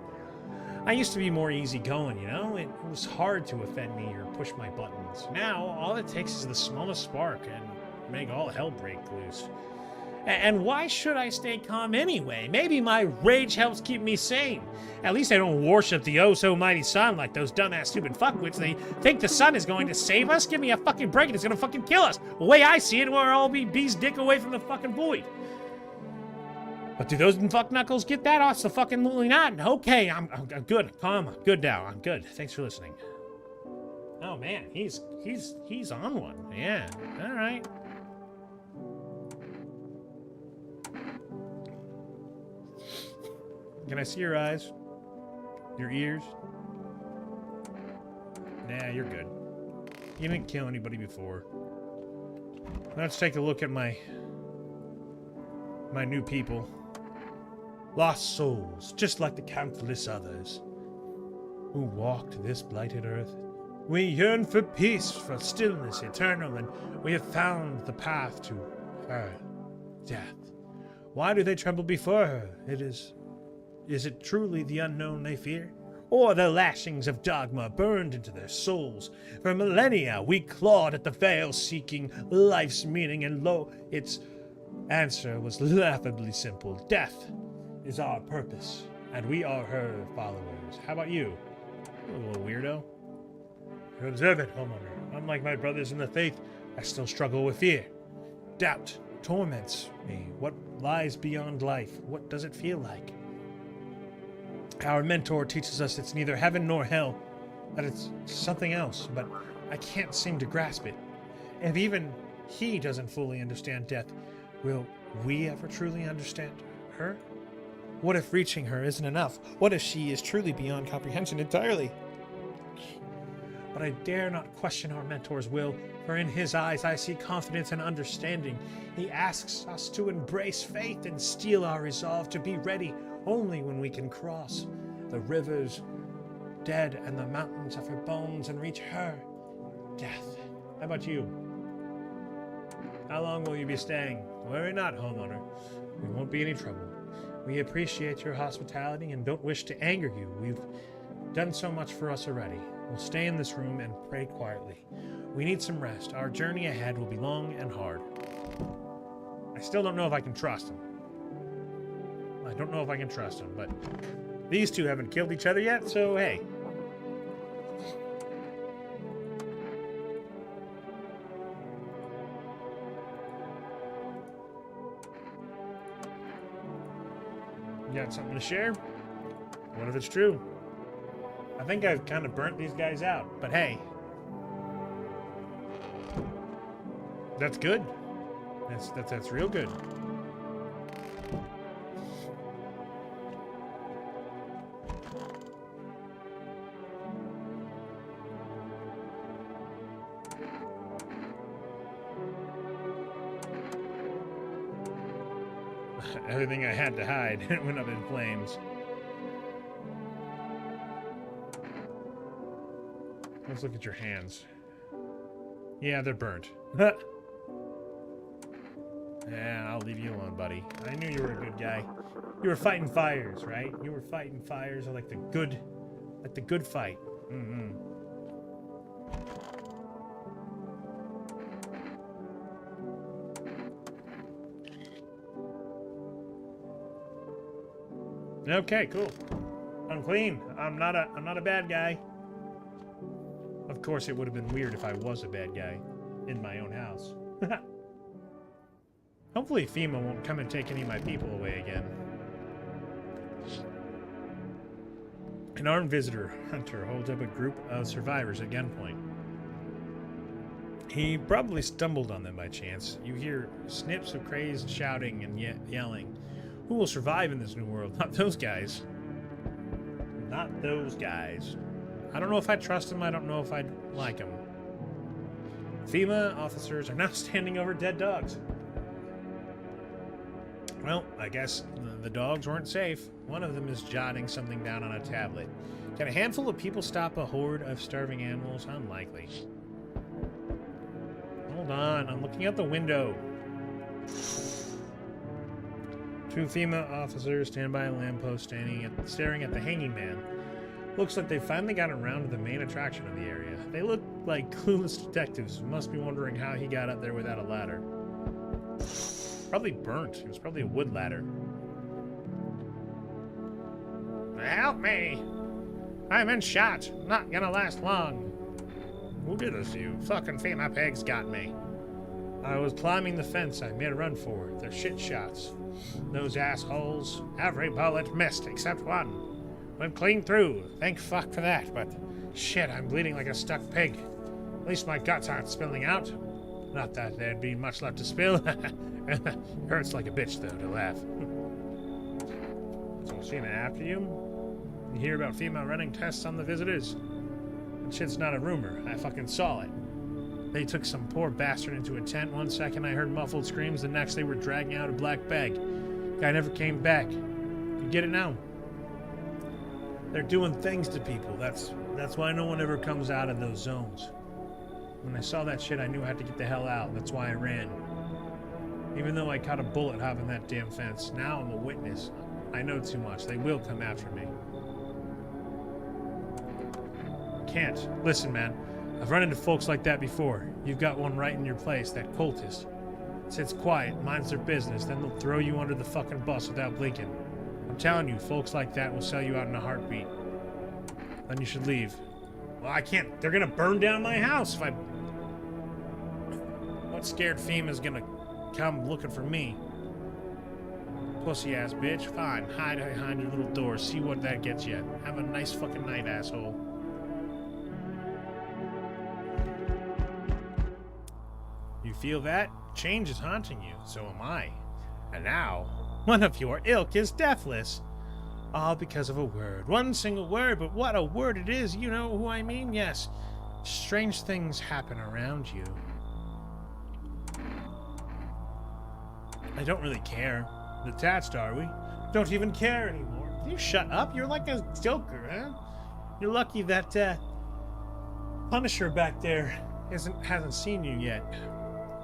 I used to be more easygoing, you know? It was hard to offend me or push my buttons. Now, all it takes is the smallest spark and make all hell break loose. And why should I stay calm anyway? Maybe my rage helps keep me sane. At least I don't worship the oh-so-mighty sun like those dumbass stupid fuckwits. They think the sun is going to save us? Give me a fucking break and it's gonna fucking kill us. The way I see it, we'll all be bee's dick away from the fucking void. But do those fuck knuckles get that? Oh, it's the fucking literally not. Okay, I'm good. Calm. I'm good now. I'm good. Thanks for listening. Oh man, he's on one. Yeah. All right. Can I see your eyes? Your ears? Nah, you're good. You didn't kill anybody before. Let's take a look at my new people. Lost souls, just like the countless others who walked this blighted earth. We yearn for peace, for stillness eternal, and we have found the path to her death. Why do they tremble before her? Is it truly the unknown they fear? Or the lashings of dogma burned into their souls? For millennia we clawed at the veil seeking life's meaning, and lo, its answer was laughably simple. Death is our purpose, and we are her followers. How about you? You little weirdo. You observe it, homeowner. Unlike my brothers in the faith, I still struggle with fear. Doubt torments me. What lies beyond life? What does it feel like? Our mentor teaches us it's neither heaven nor hell, that it's something else, but I can't seem to grasp it. If even he doesn't fully understand death, will we ever truly understand her? What if reaching her isn't enough? What if she is truly beyond comprehension entirely? But I dare not question our mentor's will, for in his eyes I see confidence and understanding. He asks us to embrace faith and steel our resolve to be ready only when we can cross the rivers dead and the mountains of her bones and reach her death. How about you? How long will you be staying? Worry not, homeowner. We won't be any trouble. We appreciate your hospitality and don't wish to anger you. We've done so much for us already. We'll stay in this room and pray quietly. We need some rest. Our journey ahead will be long and hard. I still don't know if I can trust him. I don't know if I can trust him, but these two haven't killed each other yet, so hey. You got something to share? What if it's true? I think I've kind of burnt these guys out, but hey. That's good. That's real good. Everything I had to hide went up in flames. Let's look at your hands. Yeah, they're burnt. Yeah, I'll leave you alone, buddy. I knew you were a good guy. You were fighting fires, right? You were fighting fires like the good fight. Okay, cool. I'm clean. I'm not a bad guy. Of course, it would have been weird if I was a bad guy in my own house. Hopefully FEMA won't come and take any of my people away again. An armed visitor hunter holds up a group of survivors at gunpoint. He probably stumbled on them by chance. You hear snips of crazed shouting and yelling. Who will survive in this new world? Not those guys. Not those guys. I don't know if I trust them. I don't know if I like them. FEMA officers are now standing over dead dogs. Well, I guess the dogs weren't safe. One of them is jotting something down on a tablet. Can a handful of people stop a horde of starving animals? Unlikely. Hold on, I'm looking out the window. Two FEMA officers stand by a lamppost staring at the hanging man. Looks like they finally got around to the main attraction of the area. They look like clueless detectives who must be wondering how he got up there without a ladder. Probably burnt. It was probably a wood ladder. Help me! I've been shot. Not gonna last long. Who did this to you? Fucking FEMA pigs got me. I was climbing the fence. I made a run for it. They're shit shots. Those assholes. Every bullet missed except one. Went clean through. Thank fuck for that, but shit, I'm bleeding like a stuck pig. At least my guts aren't spilling out. Not that there'd be much left to spill. Hurts like a bitch, though, to laugh. So FEMA after you? You hear about FEMA running tests on the visitors? That shit's not a rumor. I fucking saw it. They took some poor bastard into a tent. One second I heard muffled screams, the next they were dragging out a black bag. Guy never came back. You get it now? They're doing things to people. That's why no one ever comes out of those zones. When I saw that shit, I knew I had to get the hell out. That's why I ran. Even though I caught a bullet hopping that damn fence, now I'm a witness. I know too much. They will come after me. Can't. Listen, man. I've run into folks like that before. You've got one right in your place, that cultist. Sits quiet, minds their business, then they'll throw you under the fucking bus without blinking. I'm telling you, folks like that will sell you out in a heartbeat. Then you should leave. Well, I can't. They're gonna burn down my house if I... What scared FEMA's gonna come looking for me? Pussy-ass bitch. Fine, hide behind your little door. See what that gets you. Have a nice fucking night, asshole. You feel that? Change is haunting you. So am I. And now, one of your ilk is deathless. All because of a word. One single word, but what a word it is. You know who I mean? Yes. Strange things happen around you. I don't really care. Detached, are we? Don't even care anymore. You shut up. You're like a joker, huh? You're lucky that, Punisher back there hasn't seen you yet.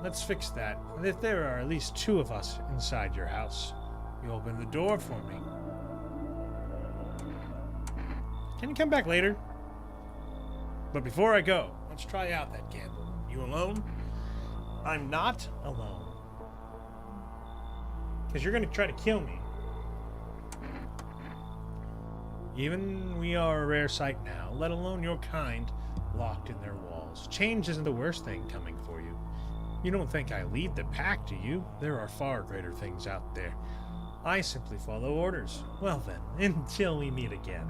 Let's fix that. If there are at least two of us inside your house, you open the door for me. Can you come back later? But before I go, let's try out that candle. You alone? I'm not alone. Because you're going to try to kill me. Even we are a rare sight now, let alone your kind, locked in their walls. Change isn't the worst thing coming for you. You don't think I lead the pack, do you? There are far greater things out there. I simply follow orders. Well then, until we meet again.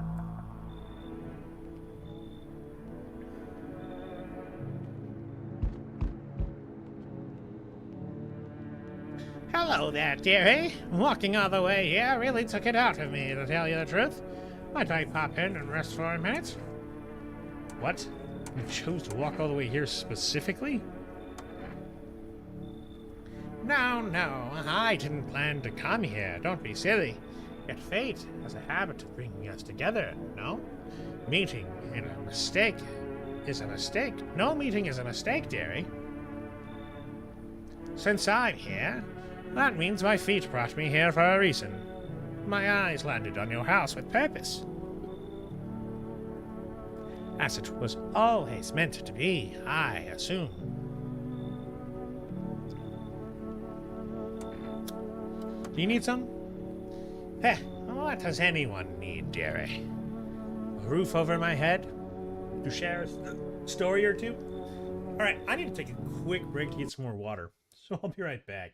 Hello there, dearie. Walking all the way here really took it out of me, to tell you the truth. Might I pop in and rest for a minute? What? You chose to walk all the way here specifically? No, I didn't plan to come here. Don't be silly. Yet fate has a habit of bringing us together, no? Meeting in a mistake is a mistake. No meeting is a mistake, dearie. Since I'm here, that means my feet brought me here for a reason. My eyes landed on your house with purpose. As it was always meant to be, I assume. Do you need some? I'm What does anyone need, dearie? A roof over my head? To share a story or two? Alright, I need to take a quick break to get some more water. So I'll be right back.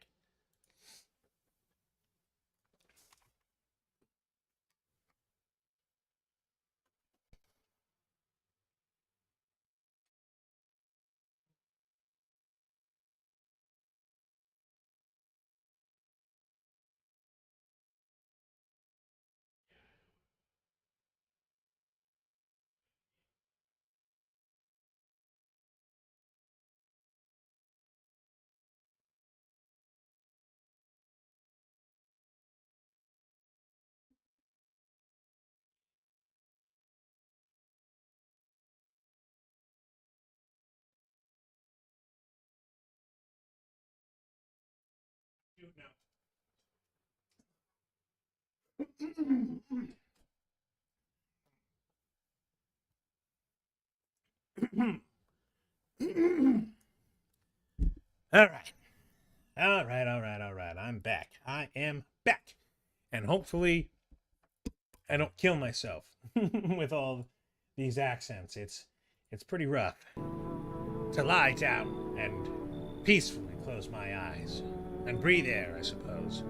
Alright. Alright. I'm back. I am back. And hopefully I don't kill myself with all these accents. It's pretty rough to lie down and peacefully close my eyes and breathe air, I suppose.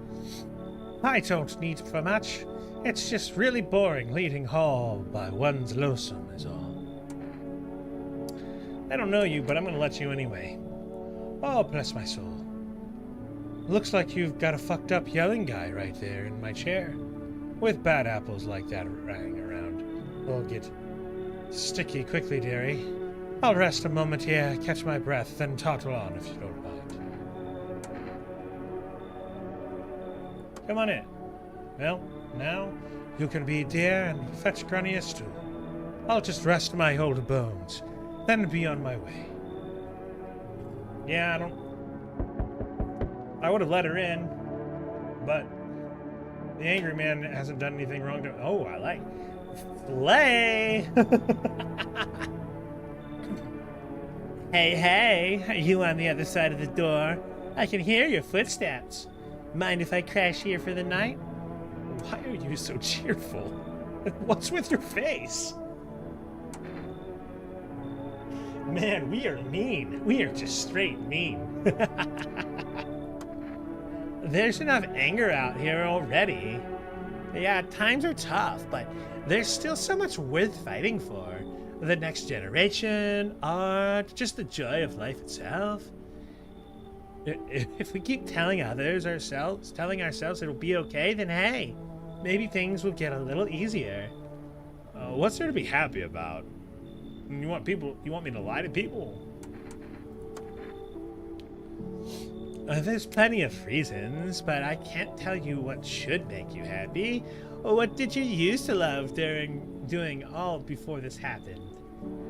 I don't need for much. It's just really boring leading hall by one's lonesome is all. I don't know you, but I'm gonna let you anyway. Oh, bless my soul. Looks like you've got a fucked up yelling guy right there in my chair. With bad apples like that running around, we'll get sticky quickly, dearie. I'll rest a moment here, catch my breath, then toddle on if you don't mind. Come on in. Well, now you can be dear and fetch Granny a stool. I'll just rest my old bones, then be on my way. Yeah, I would have let her in, but the angry man hasn't done anything wrong to... Oh, I like... Flay! Hey, you on the other side of the door. I can hear your footsteps. Mind if I crash here for the night? Why are you so cheerful? What's with your face? Man, we are mean. We are just straight mean. There's enough anger out here already. Yeah, times are tough, but there's still so much worth fighting for. The next generation, art, just the joy of life itself. If we keep telling ourselves it'll be okay, then hey, maybe things will get a little easier. What's there to be happy about? You want me to lie to people? There's plenty of reasons, but I can't tell you what should make you happy. What did you used to love doing all before this happened?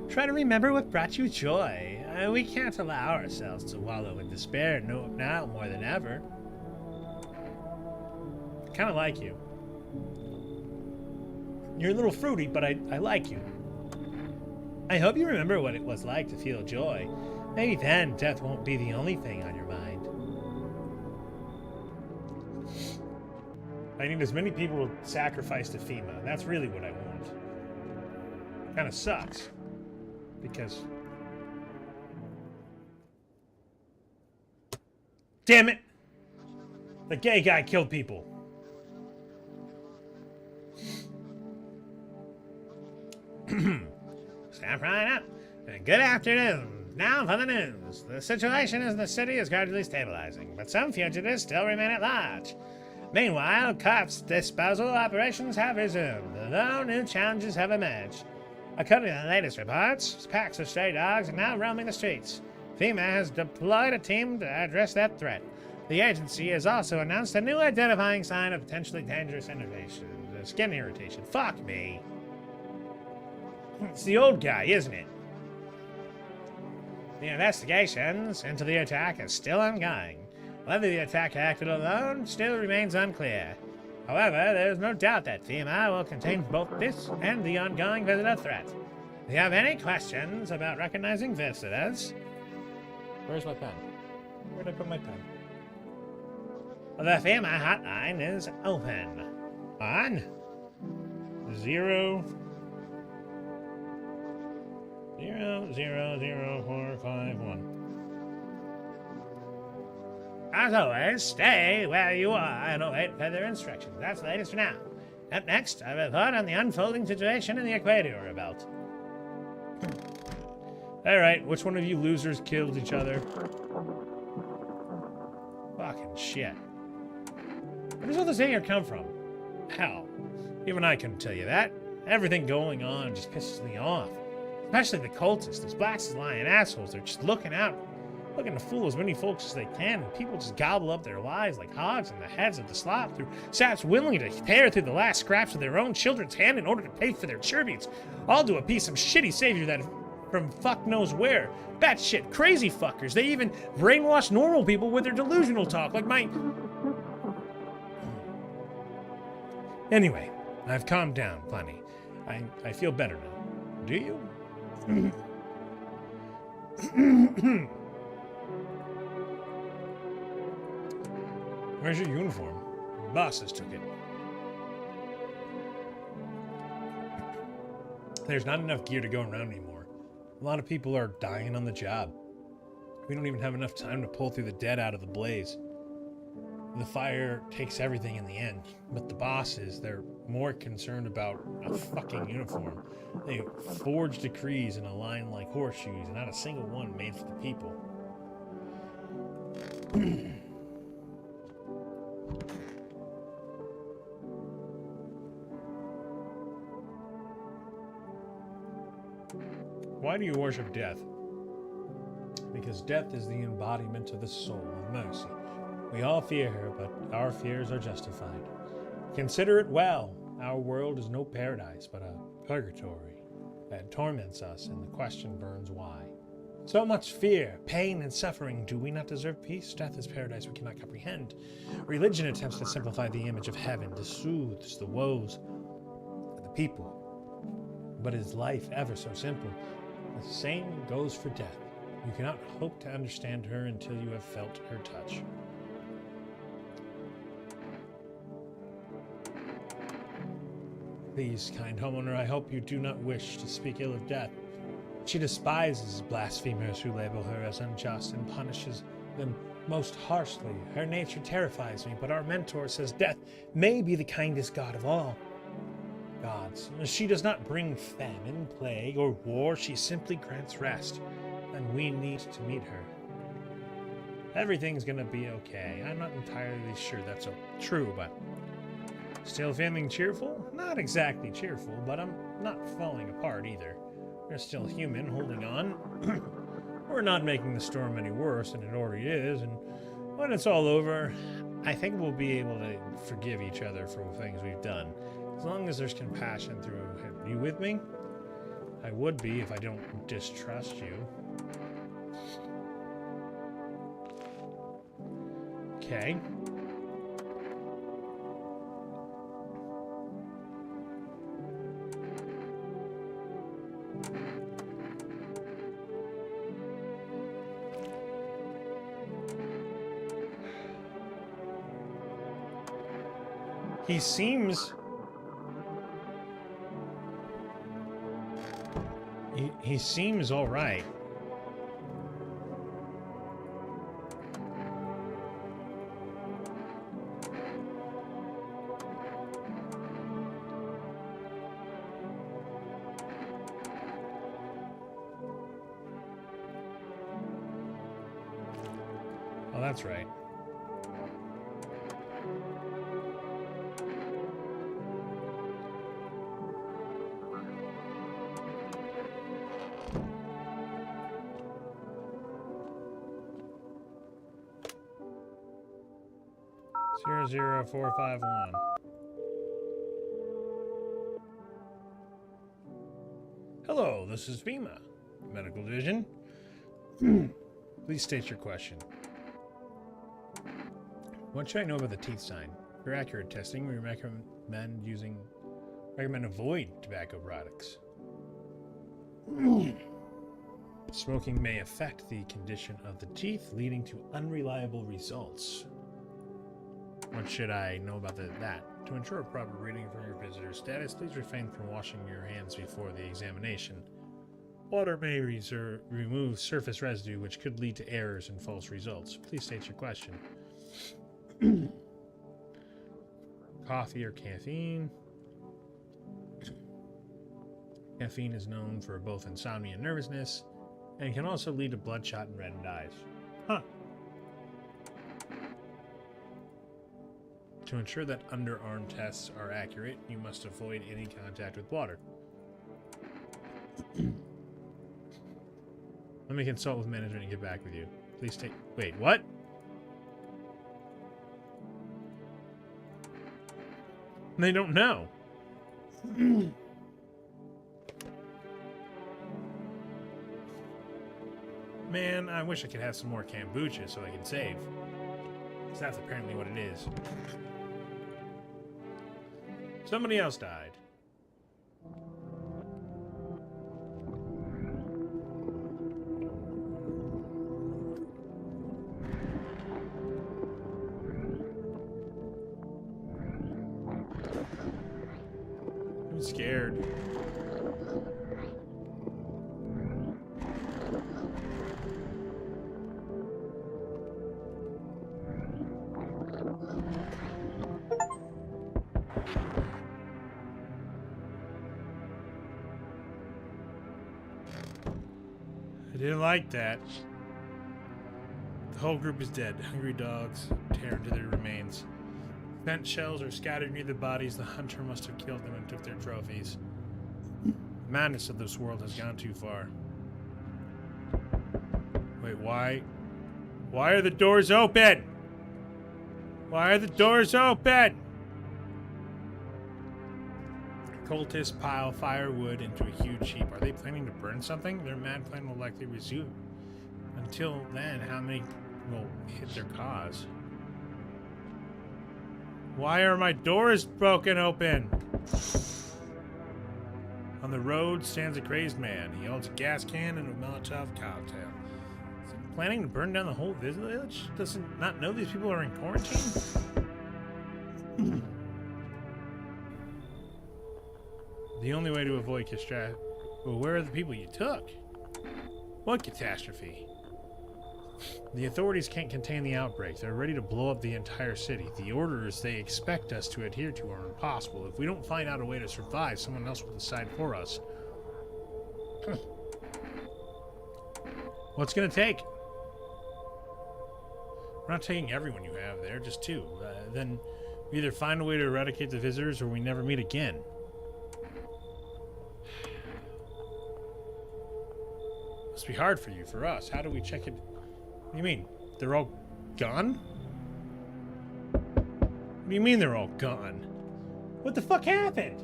Try to remember what brought you joy. We can't allow ourselves to wallow in despair now more than ever. I kind of like you. You're a little fruity, but I like you. I hope you remember what it was like to feel joy. Maybe then death won't be the only thing on your mind. I need as many people sacrificed to FEMA. That's really what I want. Kind of sucks. Because... Damn it! The gay guy killed people. Step right up. Good afternoon. Now for the news. The situation in the city is gradually stabilizing, but some fugitives still remain at large. Meanwhile, cops' disposal operations have resumed, though new challenges have emerged. According to the latest reports, packs of stray dogs are now roaming the streets. FEMA has deployed a team to address that threat. The agency has also announced a new identifying sign of potentially dangerous skin irritation. Fuck me. It's the old guy, isn't it? The investigations into the attack is still ongoing. Whether the attacker acted alone still remains unclear. However, there is no doubt that FEMA will contain both this and the ongoing visitor threat. If you have any questions about recognizing visitors... Where's my pen? Where'd I put my pen? The FEMA hotline is open. On 0 0 0 0 4 5 1. As always, stay where you are and await further instructions. That's the latest for now. Up next, a report on the unfolding situation in the Equator belt. Alright, which one of you losers killed each other? Fucking shit. Where does all this anger come from? Hell, even I couldn't tell you that. Everything going on just pisses me off. Especially the cultists, those blasted lying assholes. They're just looking to fool as many folks as they can, and people just gobble up their lives like hogs in the heads of the slop through saps willing to tear through the last scraps of their own children's hand in order to pay for their tributes, all to appease some shitty savior that from fuck knows where. Batshit crazy fuckers. They even brainwash normal people with their delusional talk, like my... Anyway, I've calmed down plenty. I feel better now. Do you? Where's your uniform? The bosses took it. There's not enough gear to go around anymore. A lot of people are dying on the job. We don't even have enough time to pull through the dead out of the blaze. The fire takes everything in the end, but the bosses, they're more concerned about a fucking uniform. They forge decrees in a line like horseshoes, and not a single one made for the people. Why do you worship death? Because death is the embodiment of the soul of mercy. We all fear her, but our fears are justified. Consider it well. Our world is no paradise, but a purgatory that torments us, and the question burns why. So much fear, pain, and suffering. Do we not deserve peace? Death is paradise we cannot comprehend. Religion attempts to simplify the image of heaven, to soothe the woes of the people. But is life ever so simple? The same goes for death. You cannot hope to understand her until you have felt her touch. Please, kind homeowner, I hope you do not wish to speak ill of death. She despises blasphemers who label her as unjust and punishes them most harshly. Her nature terrifies me, but our mentor says death may be the kindest god of all gods. She does not bring famine, plague, or war. She simply grants rest, and we need to meet her. Everything's gonna be okay. I'm not entirely sure that's true, but still feeling cheerful? Not exactly cheerful, but I'm not falling apart either. We're still human, holding on. We're not making the storm any worse than it already is, and when it's all over, I think we'll be able to forgive each other for the things we've done. As long as there's compassion through it. You with me? I would be if I don't distrust you. Okay. He seems... He seems all right. Oh, that's right. Zero, 0, 4, 5, 1. Hello, this is FEMA. Medical Division. Please state your question. What should I know about the teeth sign? For accurate testing, we recommend avoid tobacco products. Smoking may affect the condition of the teeth, leading to unreliable results. What should I know about that? To ensure a proper reading for your visitor, visitor status, please refrain from washing your hands before the examination. Water may remove surface residue, which could lead to errors and false results. Please state your question. Coffee or caffeine? Caffeine is known for both insomnia and nervousness, and can also lead to bloodshot and reddened eyes. Huh. To ensure that underarm tests are accurate, you must avoid any contact with water. Let me consult with management and get back with you. Please take... Wait, what? They don't know. Man, I wish I could have some more kombucha so I can save. Because that's apparently what it is. Somebody else died. I'm scared. I didn't like that. The whole group is dead. Hungry dogs tear into their remains. Spent shells are scattered near the bodies. The hunter must have killed them and took their trophies. The madness of this world has gone too far. Wait, why? Why are the doors open? Why are the doors open? Cultists pile firewood into a huge heap. Are they planning to burn something? Their mad plan will likely resume. Until then, how many will hit their cause? Why are my doors broken open? On the road stands a crazed man. He holds a gas can and a Molotov cocktail. Is he planning to burn down the whole village? Does not know these people are in quarantine? The only way to avoid catastrophe... Well, where are the people you took? What catastrophe? The authorities can't contain the outbreak. They're ready to blow up the entire city. The orders they expect us to adhere to are impossible. If we don't find out a way to survive, someone else will decide for us. What's gonna take? We're not taking everyone you have there, just two. Then we either find a way to eradicate the visitors or we never meet again. Must be hard for you, for us. How do we check it? What do you mean? They're all gone? What do you mean they're all gone? What the fuck happened?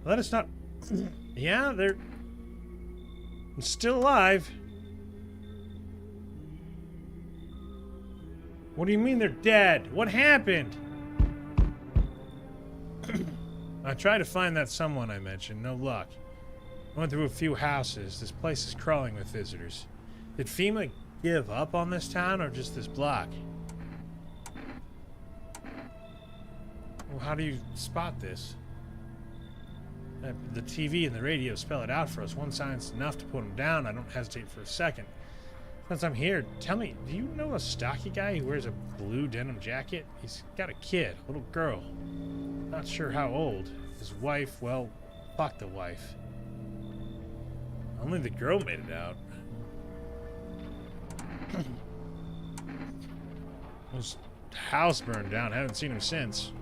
Let us not... Yeah, they're... still alive. What do you mean they're dead? What happened? I tried to find that someone I mentioned. No luck. I went through a few houses. This place is crawling with visitors. Did FEMA give up on this town or just this block? Well, how do you spot this? The TV and the radio spell it out for us. One sign's enough to put them down. I don't hesitate for a second. Since I'm here, tell me, do you know a stocky guy who wears a blue denim jacket? He's got a kid, a little girl. Not sure how old. His wife, well, fuck the wife. Only the girl made it out. His house burned down. Haven't seen him since.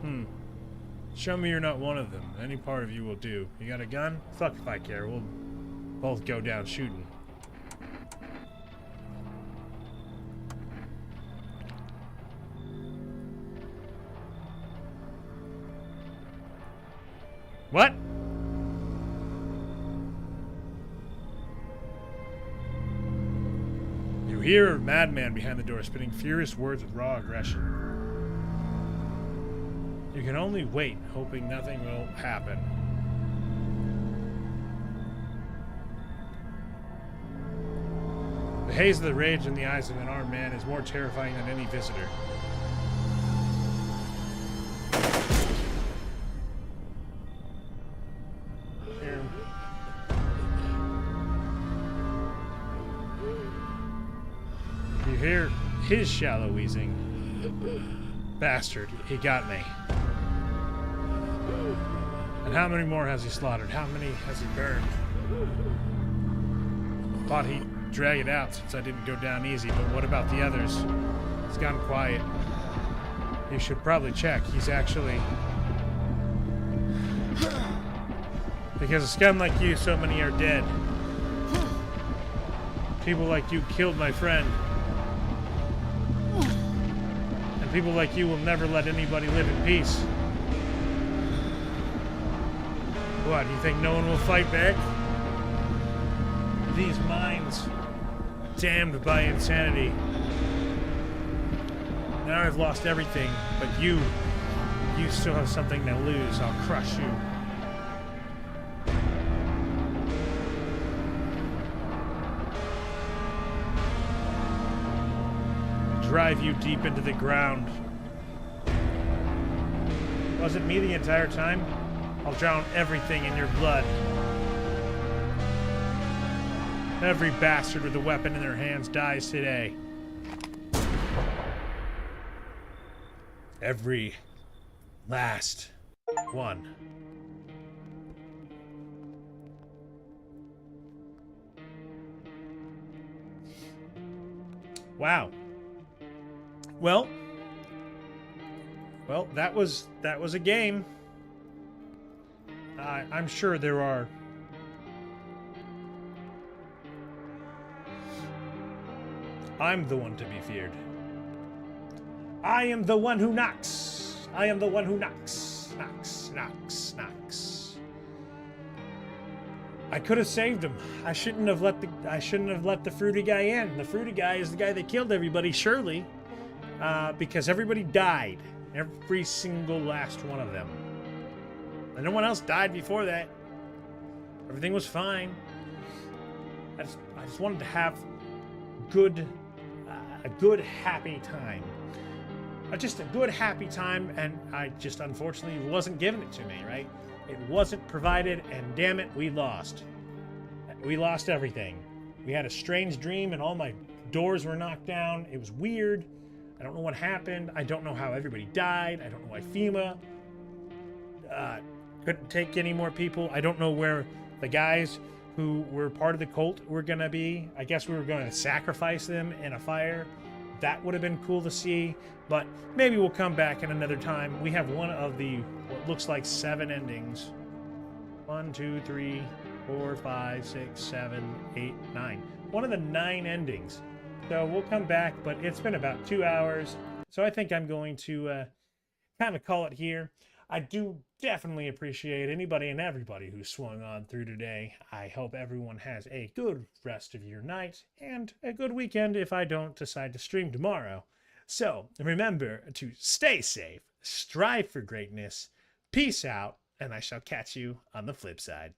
Show me you're not one of them. Any part of you will do. You got a gun? Fuck if I care. We'll both go down shooting. What? You hear a madman behind the door spitting furious words with raw aggression. You can only wait, hoping nothing will happen. The haze of the rage in the eyes of an armed man is more terrifying than any visitor. his shallow wheezing. Bastard, he got me. And how many more has he slaughtered? How many has he burned? Thought he'd drag it out since I didn't go down easy, but what about the others? It's gone quiet. You should probably check. He's actually... Because a scum like you, so many are dead. People like you killed my friend. And people like you will never let anybody live in peace. What, do you think no one will fight back? These minds, damned by insanity. Now I've lost everything, but you still have something to lose. I'll crush you. Drive you deep into the ground. Was it me the entire time? I'll drown everything in your blood. Every bastard with a weapon in their hands dies today. Every last one. Wow. Well, that was a game. I'm sure there are I'm the one to be feared. I am the one who knocks. I am the one who knocks. Knocks, knocks, knocks. I could have saved him. I shouldn't have let the fruity guy in. The fruity guy is the guy that killed everybody, surely. Because everybody died. Every single last one of them. And no one else died before that. Everything was fine. I just wanted to have a good, happy time. Just a good, happy time, and I just unfortunately wasn't given it to me, right? It wasn't provided, and damn it, we lost. We lost everything. We had a strange dream, and all my doors were knocked down. It was weird. I don't know what happened. I don't know how everybody died. I don't know why FEMA couldn't take any more people. I don't know where the guys who were part of the cult were going to be. I guess we were going to sacrifice them in a fire. That would have been cool to see, but maybe we'll come back in another time. We have one of the, what looks like 7 endings. 1, 2, 3, 4, 5, 6, 7, 8, 9. One of the 9 endings. So we'll come back, but it's been about 2 hours. So I think I'm going to kind of call it here. I do definitely appreciate anybody and everybody who swung on through today. I hope everyone has a good rest of your night and a good weekend if I don't decide to stream tomorrow. So remember to stay safe, strive for greatness, peace out, and I shall catch you on the flip side.